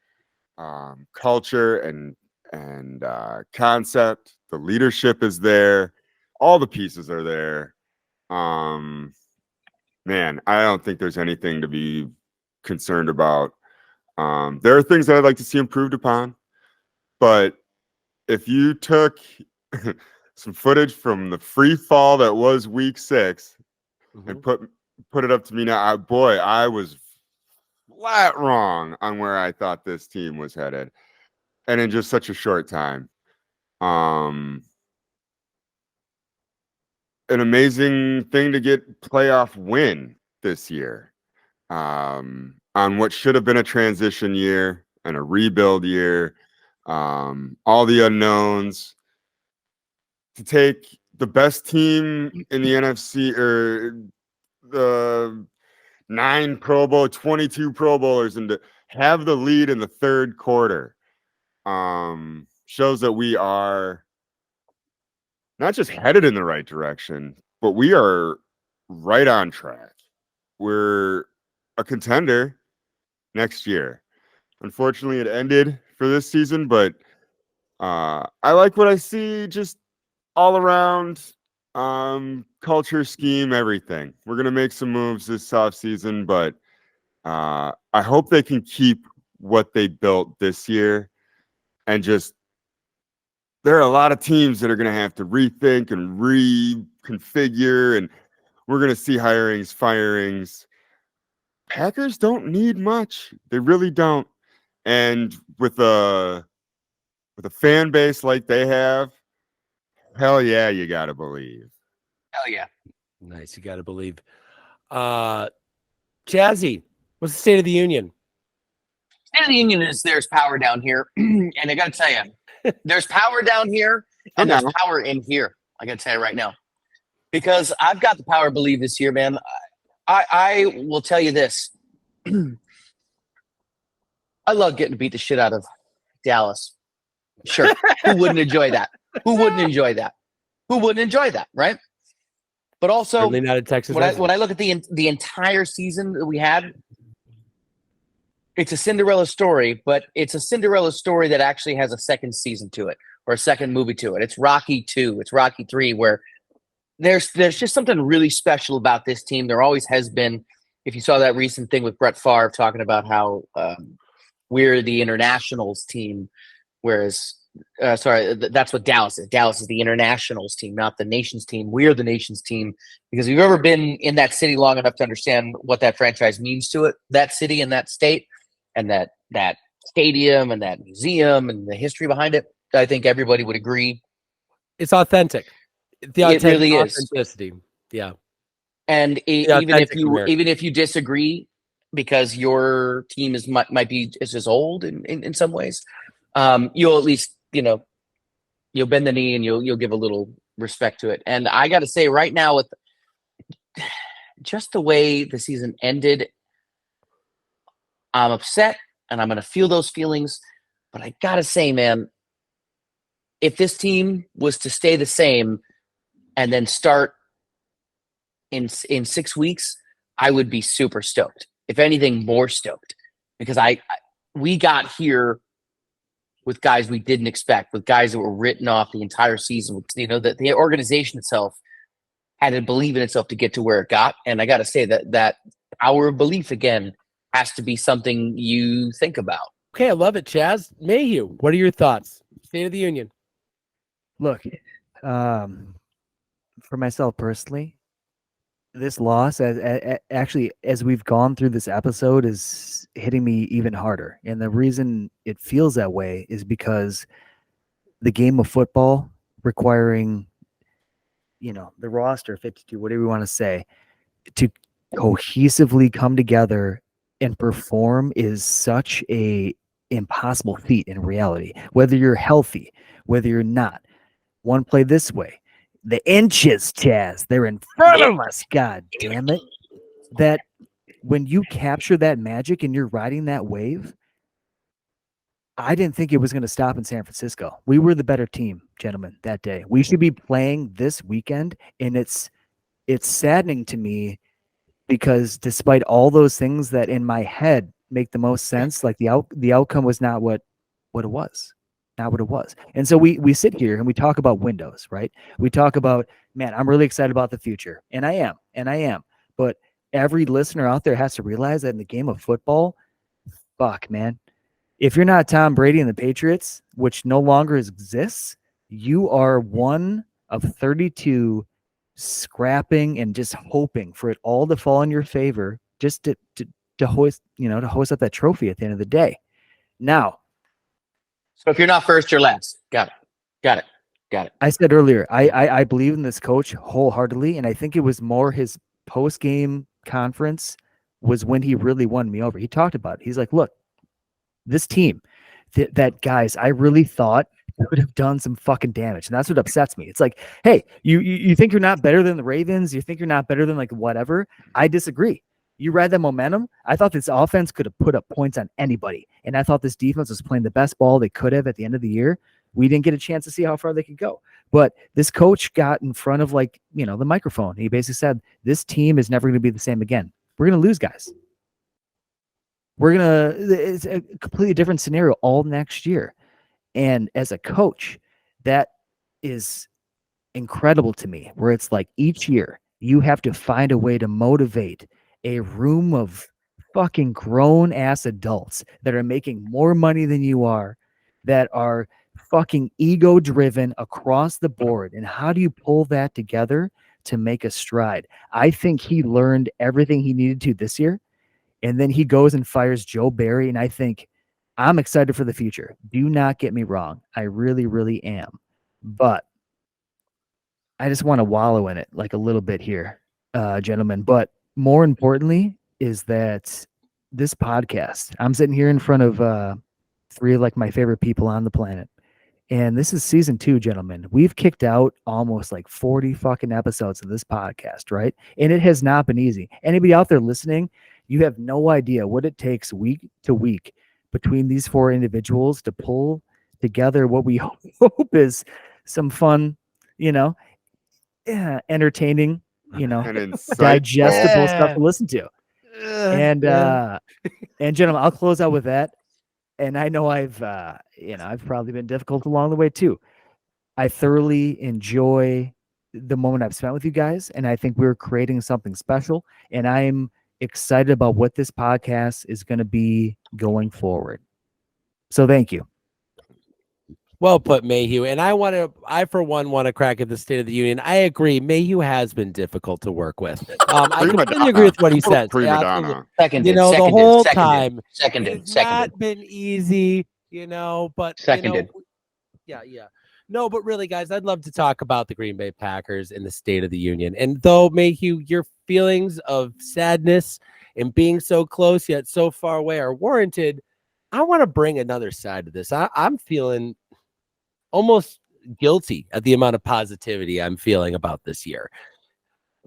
[SPEAKER 3] culture and concept, the leadership is there. All the pieces are there. Man, I don't think there's anything to be concerned about. There are things that I'd like to see improved upon, but if you took some footage from the free fall that was week 6 and put it up to me now, I was flat wrong on where I thought this team was headed, and in just such a short time. An amazing thing to get playoff win this year on what should have been a transition year and a rebuild year. All the unknowns, to take the best team in the NFC, or the 9 Pro Bowl, 22 Pro Bowlers, and to have the lead in the third quarter shows that we are not just headed in the right direction, but we are right on track. We're a contender next year. Unfortunately, it ended for this season, but I like what I see just all around, culture, scheme, everything. We're going to make some moves this offseason, but I hope they can keep what they built this year. And just, there are a lot of teams that are going to have to rethink and reconfigure, and we're going to see hirings, firings. Packers don't need much. They really don't. And with a fan base like they have, hell yeah, you got to believe.
[SPEAKER 7] Hell yeah.
[SPEAKER 2] Nice. You got to believe. Jazzy, what's the State of the Union?
[SPEAKER 7] State of the Union is there's power down here. And I got to tell you, there's power down here and there's power in here. I got to tell you right now, because I've got the power to believe this year, man. I will tell you this. I love getting beat the shit out of Dallas. Sure. Who wouldn't enjoy that? Who wouldn't enjoy that? Who wouldn't enjoy that, right? But also,
[SPEAKER 2] Certainly not a Texas
[SPEAKER 7] when I
[SPEAKER 2] resident.
[SPEAKER 7] look at the entire season that we had, it's a Cinderella story, but it's a Cinderella story that actually has a second season to it or a second movie to it. It's Rocky 2, it's Rocky 3, where there's just something really special about this team. There always has been. If you saw that recent thing with Brett Favre talking about how we're the internationals team, whereas that's what Dallas is. Dallas is the internationals team, not the nations team. We're the nations team because if you've ever been in that city long enough to understand what that franchise means to it, that city and that state, and that stadium and that museum and the history behind it, I think everybody would agree.
[SPEAKER 2] It's authentic.
[SPEAKER 7] It really is.
[SPEAKER 2] Authenticity. Yeah.
[SPEAKER 7] And even if you disagree, because your team might be as old in some ways, you'll at least you'll bend the knee and you'll give a little respect to it. And I got to say, right now, with just the way the season ended, I'm upset and I'm going to feel those feelings. But I got to say, man, if this team was to stay the same and then start in 6 weeks, I would be super stoked. If anything, more stoked, because we got here with guys we didn't expect, with guys that were written off the entire season. That the organization itself had to believe in itself to get to where it got. And I got to say that power of belief again has to be something you think about.
[SPEAKER 2] Okay, I love it, Chaz. Mayhew, what are your thoughts? State of the Union.
[SPEAKER 6] Look, for myself personally, this loss, actually, as we've gone through this episode, is hitting me even harder. And the reason it feels that way is because the game of football requiring, the roster, 52, whatever you want to say, to cohesively come together and perform is such a impossible feat in reality. Whether you're healthy, whether you're not. One play this way. The inches, Chaz, they're in front of us. God damn it. That when you capture that magic and you're riding that wave, I didn't think it was going to stop in San Francisco. We were the better team, gentlemen, that day. We should be playing this weekend, and it's saddening to me because despite all those things that in my head make the most sense, like the outcome was not what it was. Not what it was. And so we sit here and we talk about windows, right? We talk about, man, I'm really excited about the future. And I am. But every listener out there has to realize that in the game of football, fuck, man. If you're not Tom Brady and the Patriots, which no longer exists, you are one of 32 scrapping and just hoping for it all to fall in your favor just to hoist up that trophy at the end of the day. Now,
[SPEAKER 7] so if you're not first, you're last. Got it.
[SPEAKER 6] I said earlier, I believe in this coach wholeheartedly, and I think it was more his post-game conference was when he really won me over. He talked about it. He's like, look, this team, that guys, I really thought would have done some fucking damage, and that's what upsets me. It's like, hey, you think you're not better than the Ravens? You think you're not better than like whatever? I disagree. You ride that momentum. I thought this offense could have put up points on anybody. And I thought this defense was playing the best ball they could have at the end of the year. We didn't get a chance to see how far they could go. But this coach got in front of the microphone. He basically said, this team is never going to be the same again. We're going to lose guys. It's a completely different scenario all next year. And as a coach, that is incredible to me, where it's like each year you have to find a way to motivate a room of fucking grown ass adults that are making more money than you are, that are fucking ego driven across the board. And how do you pull that together to make a stride? I think he learned everything he needed to this year. And then he goes and fires Joe Barry. And I think I'm excited for the future. Do not get me wrong. I really, really am. But I just want to wallow in it like a little bit here, gentlemen. But more importantly is that this podcast, I'm sitting here in front of three of my favorite people on the planet. And this is season 2, gentlemen. We've kicked out almost 40 fucking episodes of this podcast, right? And it has not been easy. Anybody out there listening, you have no idea what it takes week to week between these four individuals to pull together what we hope is some fun, entertaining,
[SPEAKER 3] And insightful.
[SPEAKER 6] digestible stuff
[SPEAKER 2] Yeah.
[SPEAKER 6] to listen to. And gentlemen, I'll close out with that. And I know I've probably been difficult along the way too. I thoroughly enjoy the moment I've spent with you guys, and I think we're creating something special. And I'm excited about what this podcast is going to be going forward. So thank you.
[SPEAKER 2] Well put, Mayhew. And I for one want to crack at the State of the Union. I agree. Mayhew has been difficult to work with. I completely agree with what he says.
[SPEAKER 3] Prima
[SPEAKER 2] Absolutely.
[SPEAKER 3] donna.
[SPEAKER 7] Seconded.
[SPEAKER 2] The
[SPEAKER 7] seconded,
[SPEAKER 2] whole
[SPEAKER 7] seconded,
[SPEAKER 2] time
[SPEAKER 7] Seconded.
[SPEAKER 2] it's
[SPEAKER 7] Seconded.
[SPEAKER 2] not been easy, but
[SPEAKER 7] Seconded.
[SPEAKER 2] yeah. No, but really, guys, I'd love to talk about the Green Bay Packers and the State of the Union. And though, Mayhew, your feelings of sadness and being so close yet so far away are warranted, I want to bring another side to this. I'm feeling almost guilty at the amount of positivity I'm feeling about this year.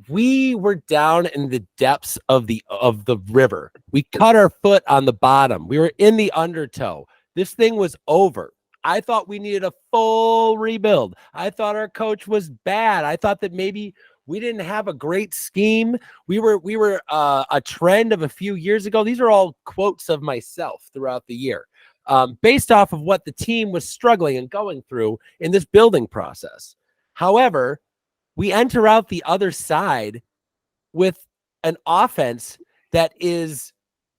[SPEAKER 2] We were down in the depths of the river. We cut our foot on the bottom. We were in the undertow. This thing was over. I thought we needed a full rebuild. I thought our coach was bad. I thought that maybe we didn't have a great scheme. We were a trend of a few years ago. These are all quotes of myself throughout the year, based off of what the team was struggling and going through in this building process. However, we enter out the other side with an offense that is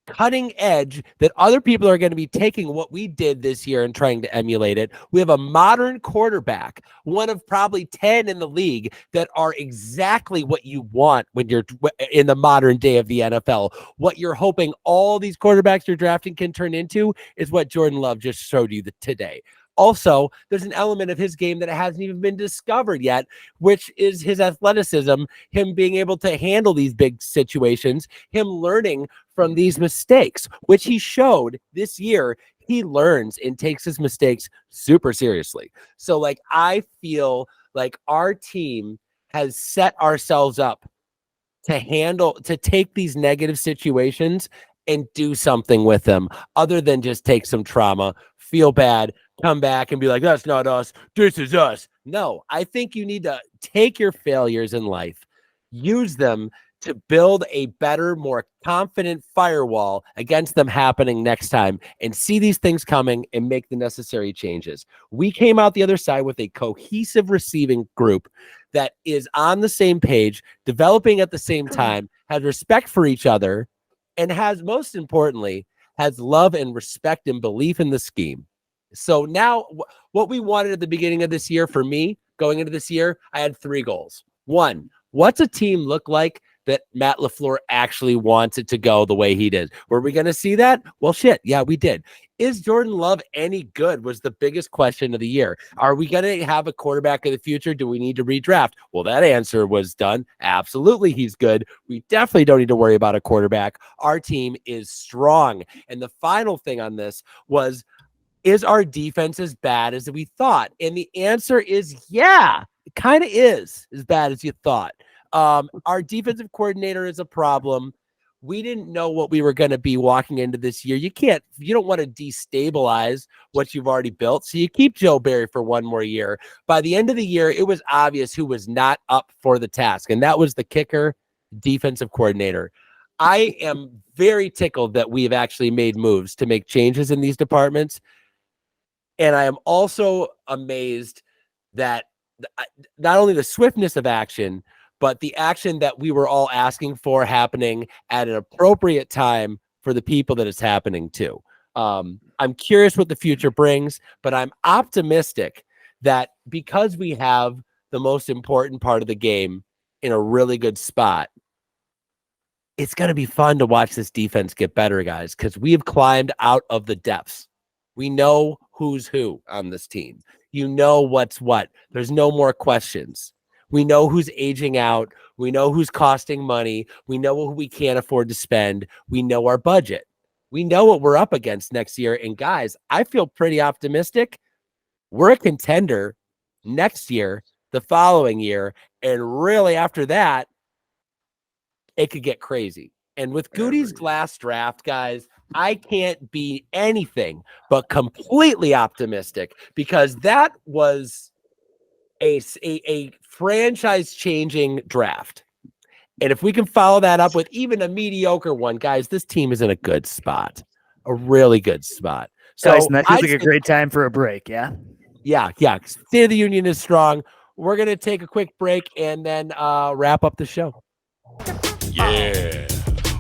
[SPEAKER 2] cutting edge, that other people are going to be taking what we did this year and trying to emulate it. We have a modern quarterback, one of probably 10 in the league, that are exactly what you want when you're in the modern day of the NFL. What you're hoping all these quarterbacks you're drafting can turn into is what Jordan Love just showed you today. Also, there's an element of his game that hasn't even been discovered yet, which is his athleticism, him being able to handle these big situations, him learning from these mistakes, which he showed this year. He learns and takes his mistakes super seriously. So, I feel like our team has set ourselves up to take these negative situations and do something with them other than just take some trauma, feel bad, come back and be like, that's not us, this is us. No, I think you need to take your failures in life, use them to build a better, more confident firewall against them happening next time, and see these things coming and make the necessary changes. We came out the other side with a cohesive receiving group that is on the same page, developing at the same time, has respect for each other, and has, most importantly, has love and respect and belief in the scheme. So now what we wanted at the beginning of this year, for me, going into this year, I had 3 goals. 1, what's a team look like that Matt LaFleur actually wants it to go the way he did? Were we going to see that? Well, shit. Yeah, we did. Is Jordan Love any good was the biggest question of the year. Are we going to have a quarterback of the future? Do we need to redraft? Well, that answer was done. Absolutely, he's good. We definitely don't need to worry about a quarterback. Our team is strong. And the final thing on this was, is our defense as bad as we thought? And the answer is, yeah, it kind of is as bad as you thought. Our defensive coordinator is a problem. We didn't know what we were going to be walking into this year. You don't want to destabilize what you've already built. So you keep Joe Barry for one more year. By the end of the year, it was obvious who was not up for the task. And that was the kicker, defensive coordinator. I am very tickled that we have actually made moves to make changes in these departments. And I am also amazed that not only the swiftness of action, but the action that we were all asking for happening at an appropriate time for the people that it's happening to. I'm curious what the future brings, but I'm optimistic that because we have the most important part of the game in a really good spot, it's going to be fun to watch this defense get better, guys, because we have climbed out of the depths. We know who's who on this team. You know what's what. There's no more questions. We know who's aging out. We know who's costing money. We know who we can't afford to spend. We know our budget. We know what we're up against next year. And guys, I feel pretty optimistic. We're a contender next year, the following year. And really after that, it could get crazy. And with Goody's last draft, guys, I can't be anything but completely optimistic because that was a franchise-changing draft. And if we can follow that up with even a mediocre one, guys, this team is in a good spot, a really good spot. So
[SPEAKER 6] Tyson, that feels like a
[SPEAKER 2] think-
[SPEAKER 6] great time for a break. Yeah.
[SPEAKER 2] Yeah. State of the Union is strong. We're going to take a quick break and then wrap up the show.
[SPEAKER 5] Yeah.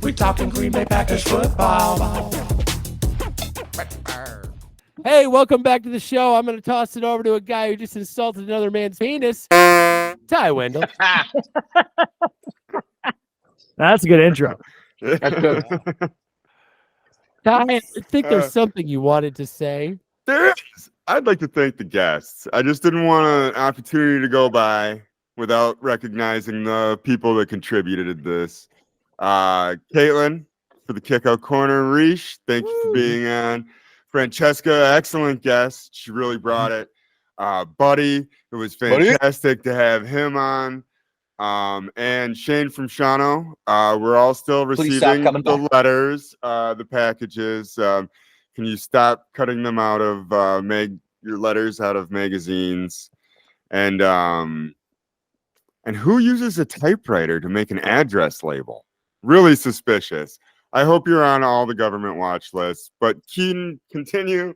[SPEAKER 5] We talking Green Bay Packers football.
[SPEAKER 2] Hey, welcome back to the show. I'm going to toss it over to a guy who just insulted another man's penis, Ty Wendell.
[SPEAKER 6] That's a good intro.
[SPEAKER 7] That's good.
[SPEAKER 2] Ty, I think there's something you wanted to say.
[SPEAKER 3] There is. I'd like to thank the guests. I just didn't want an opportunity to go by without recognizing the people that contributed to this. Caitlin for the kickout corner. Reesh, thank you for being on. Francesca, excellent guest. She really brought it. Buddy, it was fantastic to have him on. And Shane from Shawano. We're all still
[SPEAKER 7] Please stop
[SPEAKER 3] receiving
[SPEAKER 7] coming
[SPEAKER 3] the letters, the packages. Can you stop cutting them out of your letters out of magazines? And who uses a typewriter to make an address label? Really suspicious. I hope you're on all the government watch lists, but continue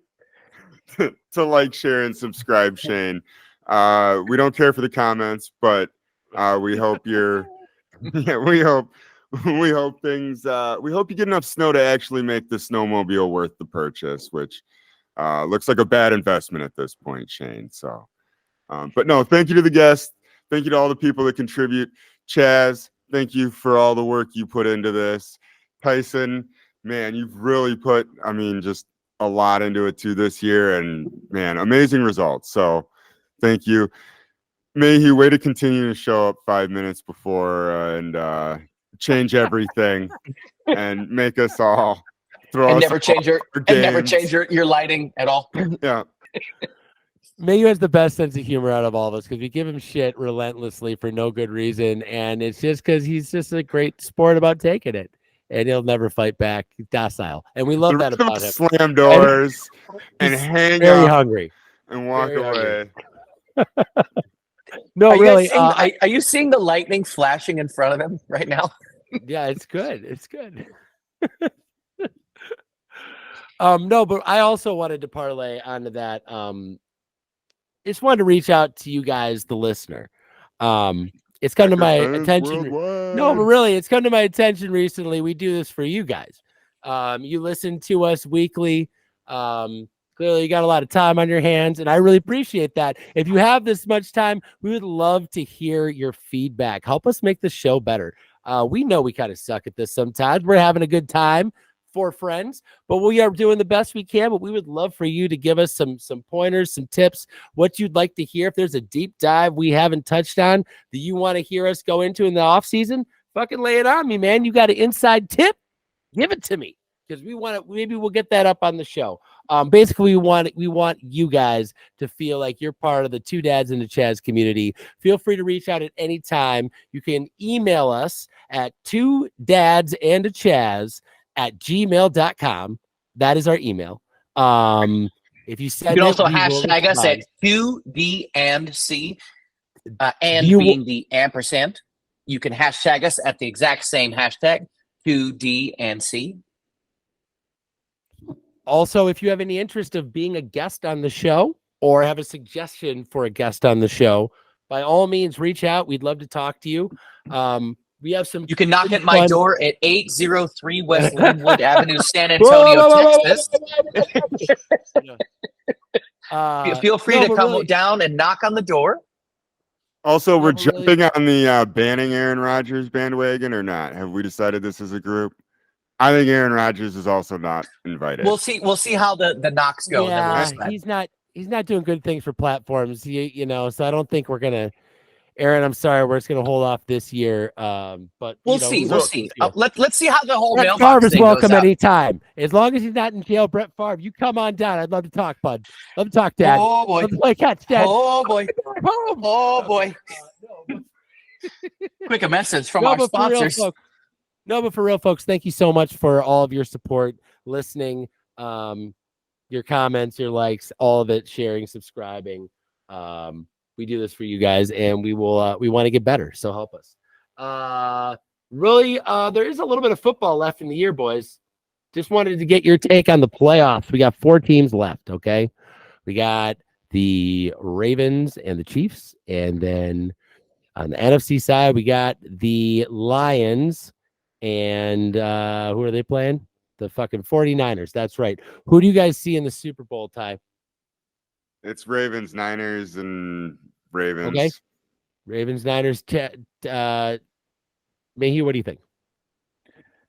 [SPEAKER 3] to like, share, and subscribe, Shane. We don't care for the comments, but we hope you're we hope things we hope you get enough snow to actually make the snowmobile worth the purchase, which looks like a bad investment at this point, Shane. So but no, thank you to the guests, thank you to all the people that contribute. Chaz, thank you for all the work you put into this. Tyson, man, you've really put just a lot into it too this year, and man, amazing results. So thank you. Mayhew, way to continue to show up 5 minutes before and change everything and make us all throw
[SPEAKER 7] And
[SPEAKER 3] us
[SPEAKER 7] never change your
[SPEAKER 3] for
[SPEAKER 7] and never
[SPEAKER 3] games.
[SPEAKER 7] change your lighting at all.
[SPEAKER 3] Yeah.
[SPEAKER 2] Mayu has the best sense of humor out of all of us because we give him shit relentlessly for no good reason. And it's just because he's just a great sport about taking it. And he'll never fight back. He's docile. And we love
[SPEAKER 3] The
[SPEAKER 2] that
[SPEAKER 3] rest of
[SPEAKER 2] about
[SPEAKER 3] us
[SPEAKER 2] him.
[SPEAKER 3] slam doors and
[SPEAKER 2] He's
[SPEAKER 3] hang
[SPEAKER 2] very
[SPEAKER 3] up
[SPEAKER 2] hungry.
[SPEAKER 3] and walk
[SPEAKER 2] very
[SPEAKER 3] away.
[SPEAKER 2] No,
[SPEAKER 7] Are you,
[SPEAKER 2] really.
[SPEAKER 7] guys seeing, are you seeing the lightning flashing in front of him right now?
[SPEAKER 2] Yeah, it's good. It's good. No, but I also wanted to parlay onto that. Just wanted to reach out to you guys, the listener. It's come to my attention. No, but really, it's come to my attention recently. We do this for you guys. You listen to us weekly. Clearly, you got a lot of time on your hands, and I really appreciate that. If you have this much time, we would love to hear your feedback. Help us make the show better. We know we kind of suck at this sometimes. We're having a good time for friends, but we are doing the best we can. But we would love for you to give us some pointers, some tips, what you'd like to hear. If there's a deep dive we haven't touched on that you want to hear us go into in the off season, fucking lay it on me, man. You got an inside tip? Give it to me, because we want to. Maybe we'll get that up on the show. Basically, we want you guys to feel like you're part of the Two Dads and the Chaz community. Feel free to reach out at any time. You can email us at 2dadsandachaz@gmail.com. That is our email. If you send
[SPEAKER 7] You can
[SPEAKER 2] it,
[SPEAKER 7] also
[SPEAKER 2] we will
[SPEAKER 7] hashtag us at
[SPEAKER 2] respond.
[SPEAKER 7] QD&C, and
[SPEAKER 2] You
[SPEAKER 7] being the ampersand. You can hashtag us at the exact same hashtag, QD&C.
[SPEAKER 2] Also, if you have any interest of being a guest on the show or have a suggestion for a guest on the show, by all means, reach out. We'd love to talk to you. We have some.
[SPEAKER 7] You can knock at
[SPEAKER 2] pretty
[SPEAKER 7] my
[SPEAKER 2] fun-
[SPEAKER 7] door at 803 West Linwood Avenue, San Antonio, Texas. Feel free
[SPEAKER 2] no,
[SPEAKER 7] to
[SPEAKER 2] but
[SPEAKER 7] come
[SPEAKER 2] really-
[SPEAKER 7] down and knock on the door.
[SPEAKER 3] Also, we're
[SPEAKER 2] but really-
[SPEAKER 3] jumping on the banning Aaron Rodgers bandwagon or not? Have we decided this as a group? I think Aaron Rodgers is also not invited.
[SPEAKER 7] We'll see how the knocks go. and then we'll
[SPEAKER 2] Yeah,
[SPEAKER 7] decide.
[SPEAKER 2] he's not doing good things for platforms, you know. So I don't think we're gonna. Aaron, I'm sorry, we're just gonna hold off this year. But
[SPEAKER 7] We'll
[SPEAKER 2] you know,
[SPEAKER 7] see.
[SPEAKER 2] who
[SPEAKER 7] We'll
[SPEAKER 2] knows
[SPEAKER 7] see.
[SPEAKER 2] this year.
[SPEAKER 7] Let's see how the whole
[SPEAKER 2] Brett
[SPEAKER 7] mailbox
[SPEAKER 2] Favre is
[SPEAKER 7] thing
[SPEAKER 2] welcome
[SPEAKER 7] goes out.
[SPEAKER 2] anytime, as long as he's not in jail. Brett Favre, you come on down. I'd love to talk, bud. Love to talk, Dad.
[SPEAKER 7] Oh boy!
[SPEAKER 2] Love to play catch, Dad.
[SPEAKER 7] Oh boy!
[SPEAKER 2] Home.
[SPEAKER 7] Oh boy! Quick a message from
[SPEAKER 2] No,
[SPEAKER 7] our
[SPEAKER 2] but for real,
[SPEAKER 7] sponsors.
[SPEAKER 2] folks, No, but for real, folks, thank you so much for all of your support, listening, your comments, your likes, all of it, sharing, subscribing. We do this for you guys, and we will. We want to get better, so help us. Really, there is a little bit of football left in the year, boys. Just wanted to get your take on the playoffs. We got 4 teams left. Okay, we got the Ravens and the Chiefs, and then on the NFC side, we got the Lions. And who are they playing? The fucking 49ers. That's right. Who do you guys see in the Super Bowl, Ty?
[SPEAKER 3] It's Ravens, Niners, and Ravens.
[SPEAKER 2] Okay. Ravens, Niners. Mayhew, what do you think?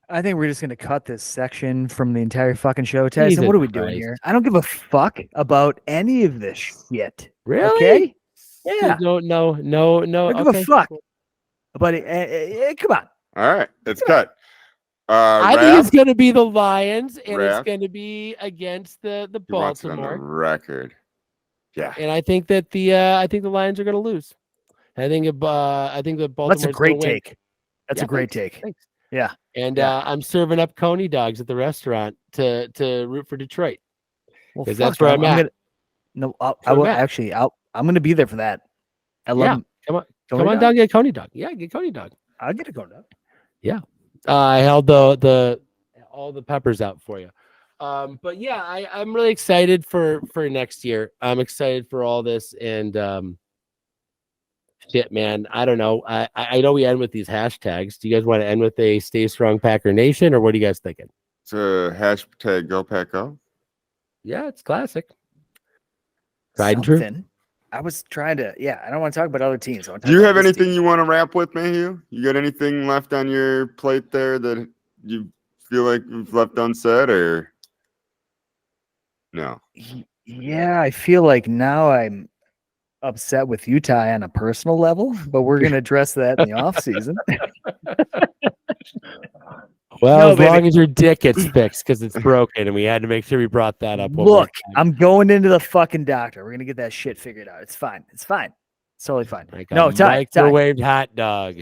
[SPEAKER 6] I think we're just gonna cut this section from the entire fucking show, Tyson.
[SPEAKER 2] Jesus
[SPEAKER 6] What are we doing
[SPEAKER 2] Christ.
[SPEAKER 6] here? I don't give a fuck about any of this shit.
[SPEAKER 2] Really?
[SPEAKER 6] Okay. Yeah.
[SPEAKER 2] No.
[SPEAKER 6] I don't give
[SPEAKER 2] Okay.
[SPEAKER 6] a fuck. But come on.
[SPEAKER 3] All right, it's cut.
[SPEAKER 2] I think it's going to be the Lions, and
[SPEAKER 3] Raph?
[SPEAKER 2] it's going to be against the
[SPEAKER 3] He wants it on the
[SPEAKER 2] Baltimore.
[SPEAKER 3] record. Yeah.
[SPEAKER 2] And I think that the Lions are going to lose. I think the Baltimore.
[SPEAKER 6] That's a great take. That's
[SPEAKER 2] Yeah,
[SPEAKER 6] a great
[SPEAKER 2] thanks.
[SPEAKER 6] take.
[SPEAKER 2] Thanks.
[SPEAKER 6] Yeah.
[SPEAKER 2] And
[SPEAKER 6] Yeah.
[SPEAKER 2] I'm serving up coney dogs at the restaurant to root for Detroit.
[SPEAKER 6] Well,
[SPEAKER 2] 'Cause that's
[SPEAKER 6] fuck,
[SPEAKER 2] where I'm at.
[SPEAKER 6] I
[SPEAKER 2] where
[SPEAKER 6] will
[SPEAKER 2] I'm at.
[SPEAKER 6] actually. I'm gonna be there for that. I love.
[SPEAKER 2] Yeah.
[SPEAKER 6] 'em.
[SPEAKER 2] Come
[SPEAKER 6] Coney
[SPEAKER 2] on
[SPEAKER 6] dog?
[SPEAKER 2] down, get a coney dog. Yeah, get a coney dog.
[SPEAKER 6] I'll get a go dog.
[SPEAKER 2] I held the all the peppers out for you. But yeah, I'm really excited for next year. I'm excited for all this, and shit, man. I don't know. I know we end with these hashtags. Do you guys want to end with a Stay Strong Packer Nation, or what are you guys thinking?
[SPEAKER 3] It's a hashtag Go Pack Go.
[SPEAKER 2] Yeah, it's classic. Tried and true.
[SPEAKER 6] Something. I was trying to. Yeah, I don't want to talk about other teams. I wanna
[SPEAKER 3] Do
[SPEAKER 6] talk
[SPEAKER 3] you
[SPEAKER 6] about
[SPEAKER 3] have
[SPEAKER 6] this
[SPEAKER 3] anything you want to wrap with, Mayhew? You got anything left on your plate there that you feel like you've left unsaid, or no?
[SPEAKER 6] Yeah, I feel like now I'm upset with Utah on a personal level, but we're gonna address that in the off season.
[SPEAKER 2] Well,
[SPEAKER 6] No,
[SPEAKER 2] as long
[SPEAKER 6] baby.
[SPEAKER 2] as your dick gets fixed because it's broken, and we had to make sure we brought that up. one more
[SPEAKER 6] Look,
[SPEAKER 2] time.
[SPEAKER 6] I'm going into the fucking doctor. We're gonna get that shit figured out. It's fine. It's fine. It's totally fine.
[SPEAKER 2] Like
[SPEAKER 6] No,
[SPEAKER 2] a
[SPEAKER 6] Ty,
[SPEAKER 2] microwaved hot dog.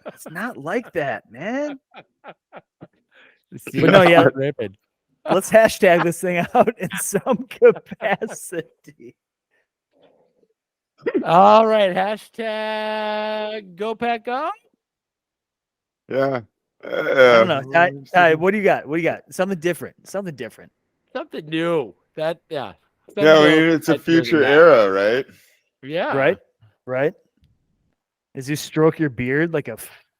[SPEAKER 6] it's not like that, man.
[SPEAKER 2] See,
[SPEAKER 6] But no, yeah.
[SPEAKER 2] it's ripping.
[SPEAKER 6] Let's hashtag this thing out in some capacity.
[SPEAKER 2] All right, hashtag Go Pack Go.
[SPEAKER 3] Yeah.
[SPEAKER 6] I don't know. Ty, what do you got? What do you got? Something different. Something different.
[SPEAKER 2] Something new. That yeah.
[SPEAKER 3] Yeah, I
[SPEAKER 2] Something
[SPEAKER 3] mean,
[SPEAKER 2] new.
[SPEAKER 3] it's a
[SPEAKER 2] That's really
[SPEAKER 3] future
[SPEAKER 2] bad.
[SPEAKER 3] era, right?
[SPEAKER 2] Yeah.
[SPEAKER 6] Right? Right? As you stroke your beard like a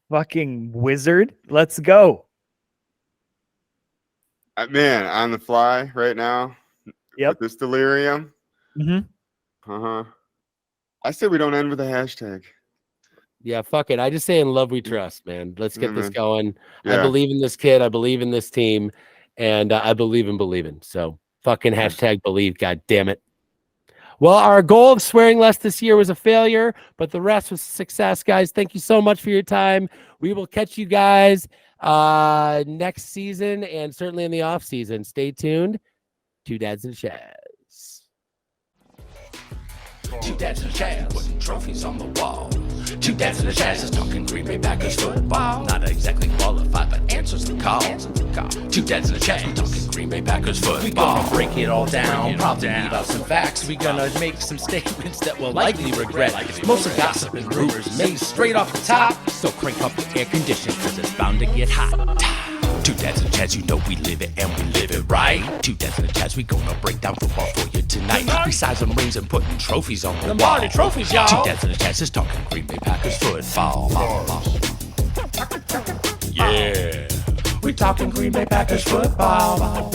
[SPEAKER 6] fucking wizard. Let's go.
[SPEAKER 3] Man, on the fly right now.
[SPEAKER 6] Yep.
[SPEAKER 3] With this delirium.
[SPEAKER 6] Mm-hmm.
[SPEAKER 3] Uh-huh. I say we don't end with a hashtag.
[SPEAKER 2] Yeah, fuck it. I just say in love we trust, man. Let's get
[SPEAKER 3] Yeah,
[SPEAKER 2] this
[SPEAKER 3] man.
[SPEAKER 2] going. I
[SPEAKER 3] Yeah.
[SPEAKER 2] believe in this kid. I believe in this team, and I believe in believing. So fucking hashtag believe. God damn it. Well, our goal of swearing less this year was a failure, but the rest was success, guys. Thank you so much for your time. We will catch you guys next season and certainly in the off season. Stay tuned. Two Dads and Chaz.
[SPEAKER 5] Two dads and a Chaz, putting trophies on the wall. Two dads and a Chaz is talking Green Bay Packers football. Not exactly qualified, but answers the call. Two dads and a Chaz, talking Green Bay Packers football.
[SPEAKER 8] We gonna break it all down, probably leave out some facts. We gonna make some statements that we'll likely regret. Most of gossip and rumors made straight off the top. So crank up the air condition, cause it's bound to get hot.
[SPEAKER 5] Two dads and a Chaz, you know we live it and we live it right. Two dads and a Chaz, we gonna break down football for you tonight. Besides them rings and putting trophies on the wall.
[SPEAKER 8] Lombardi trophies, y'all.
[SPEAKER 5] Two dads and a Chaz is talking Green Bay Packers football. Yeah, we talking Green Bay Packers football.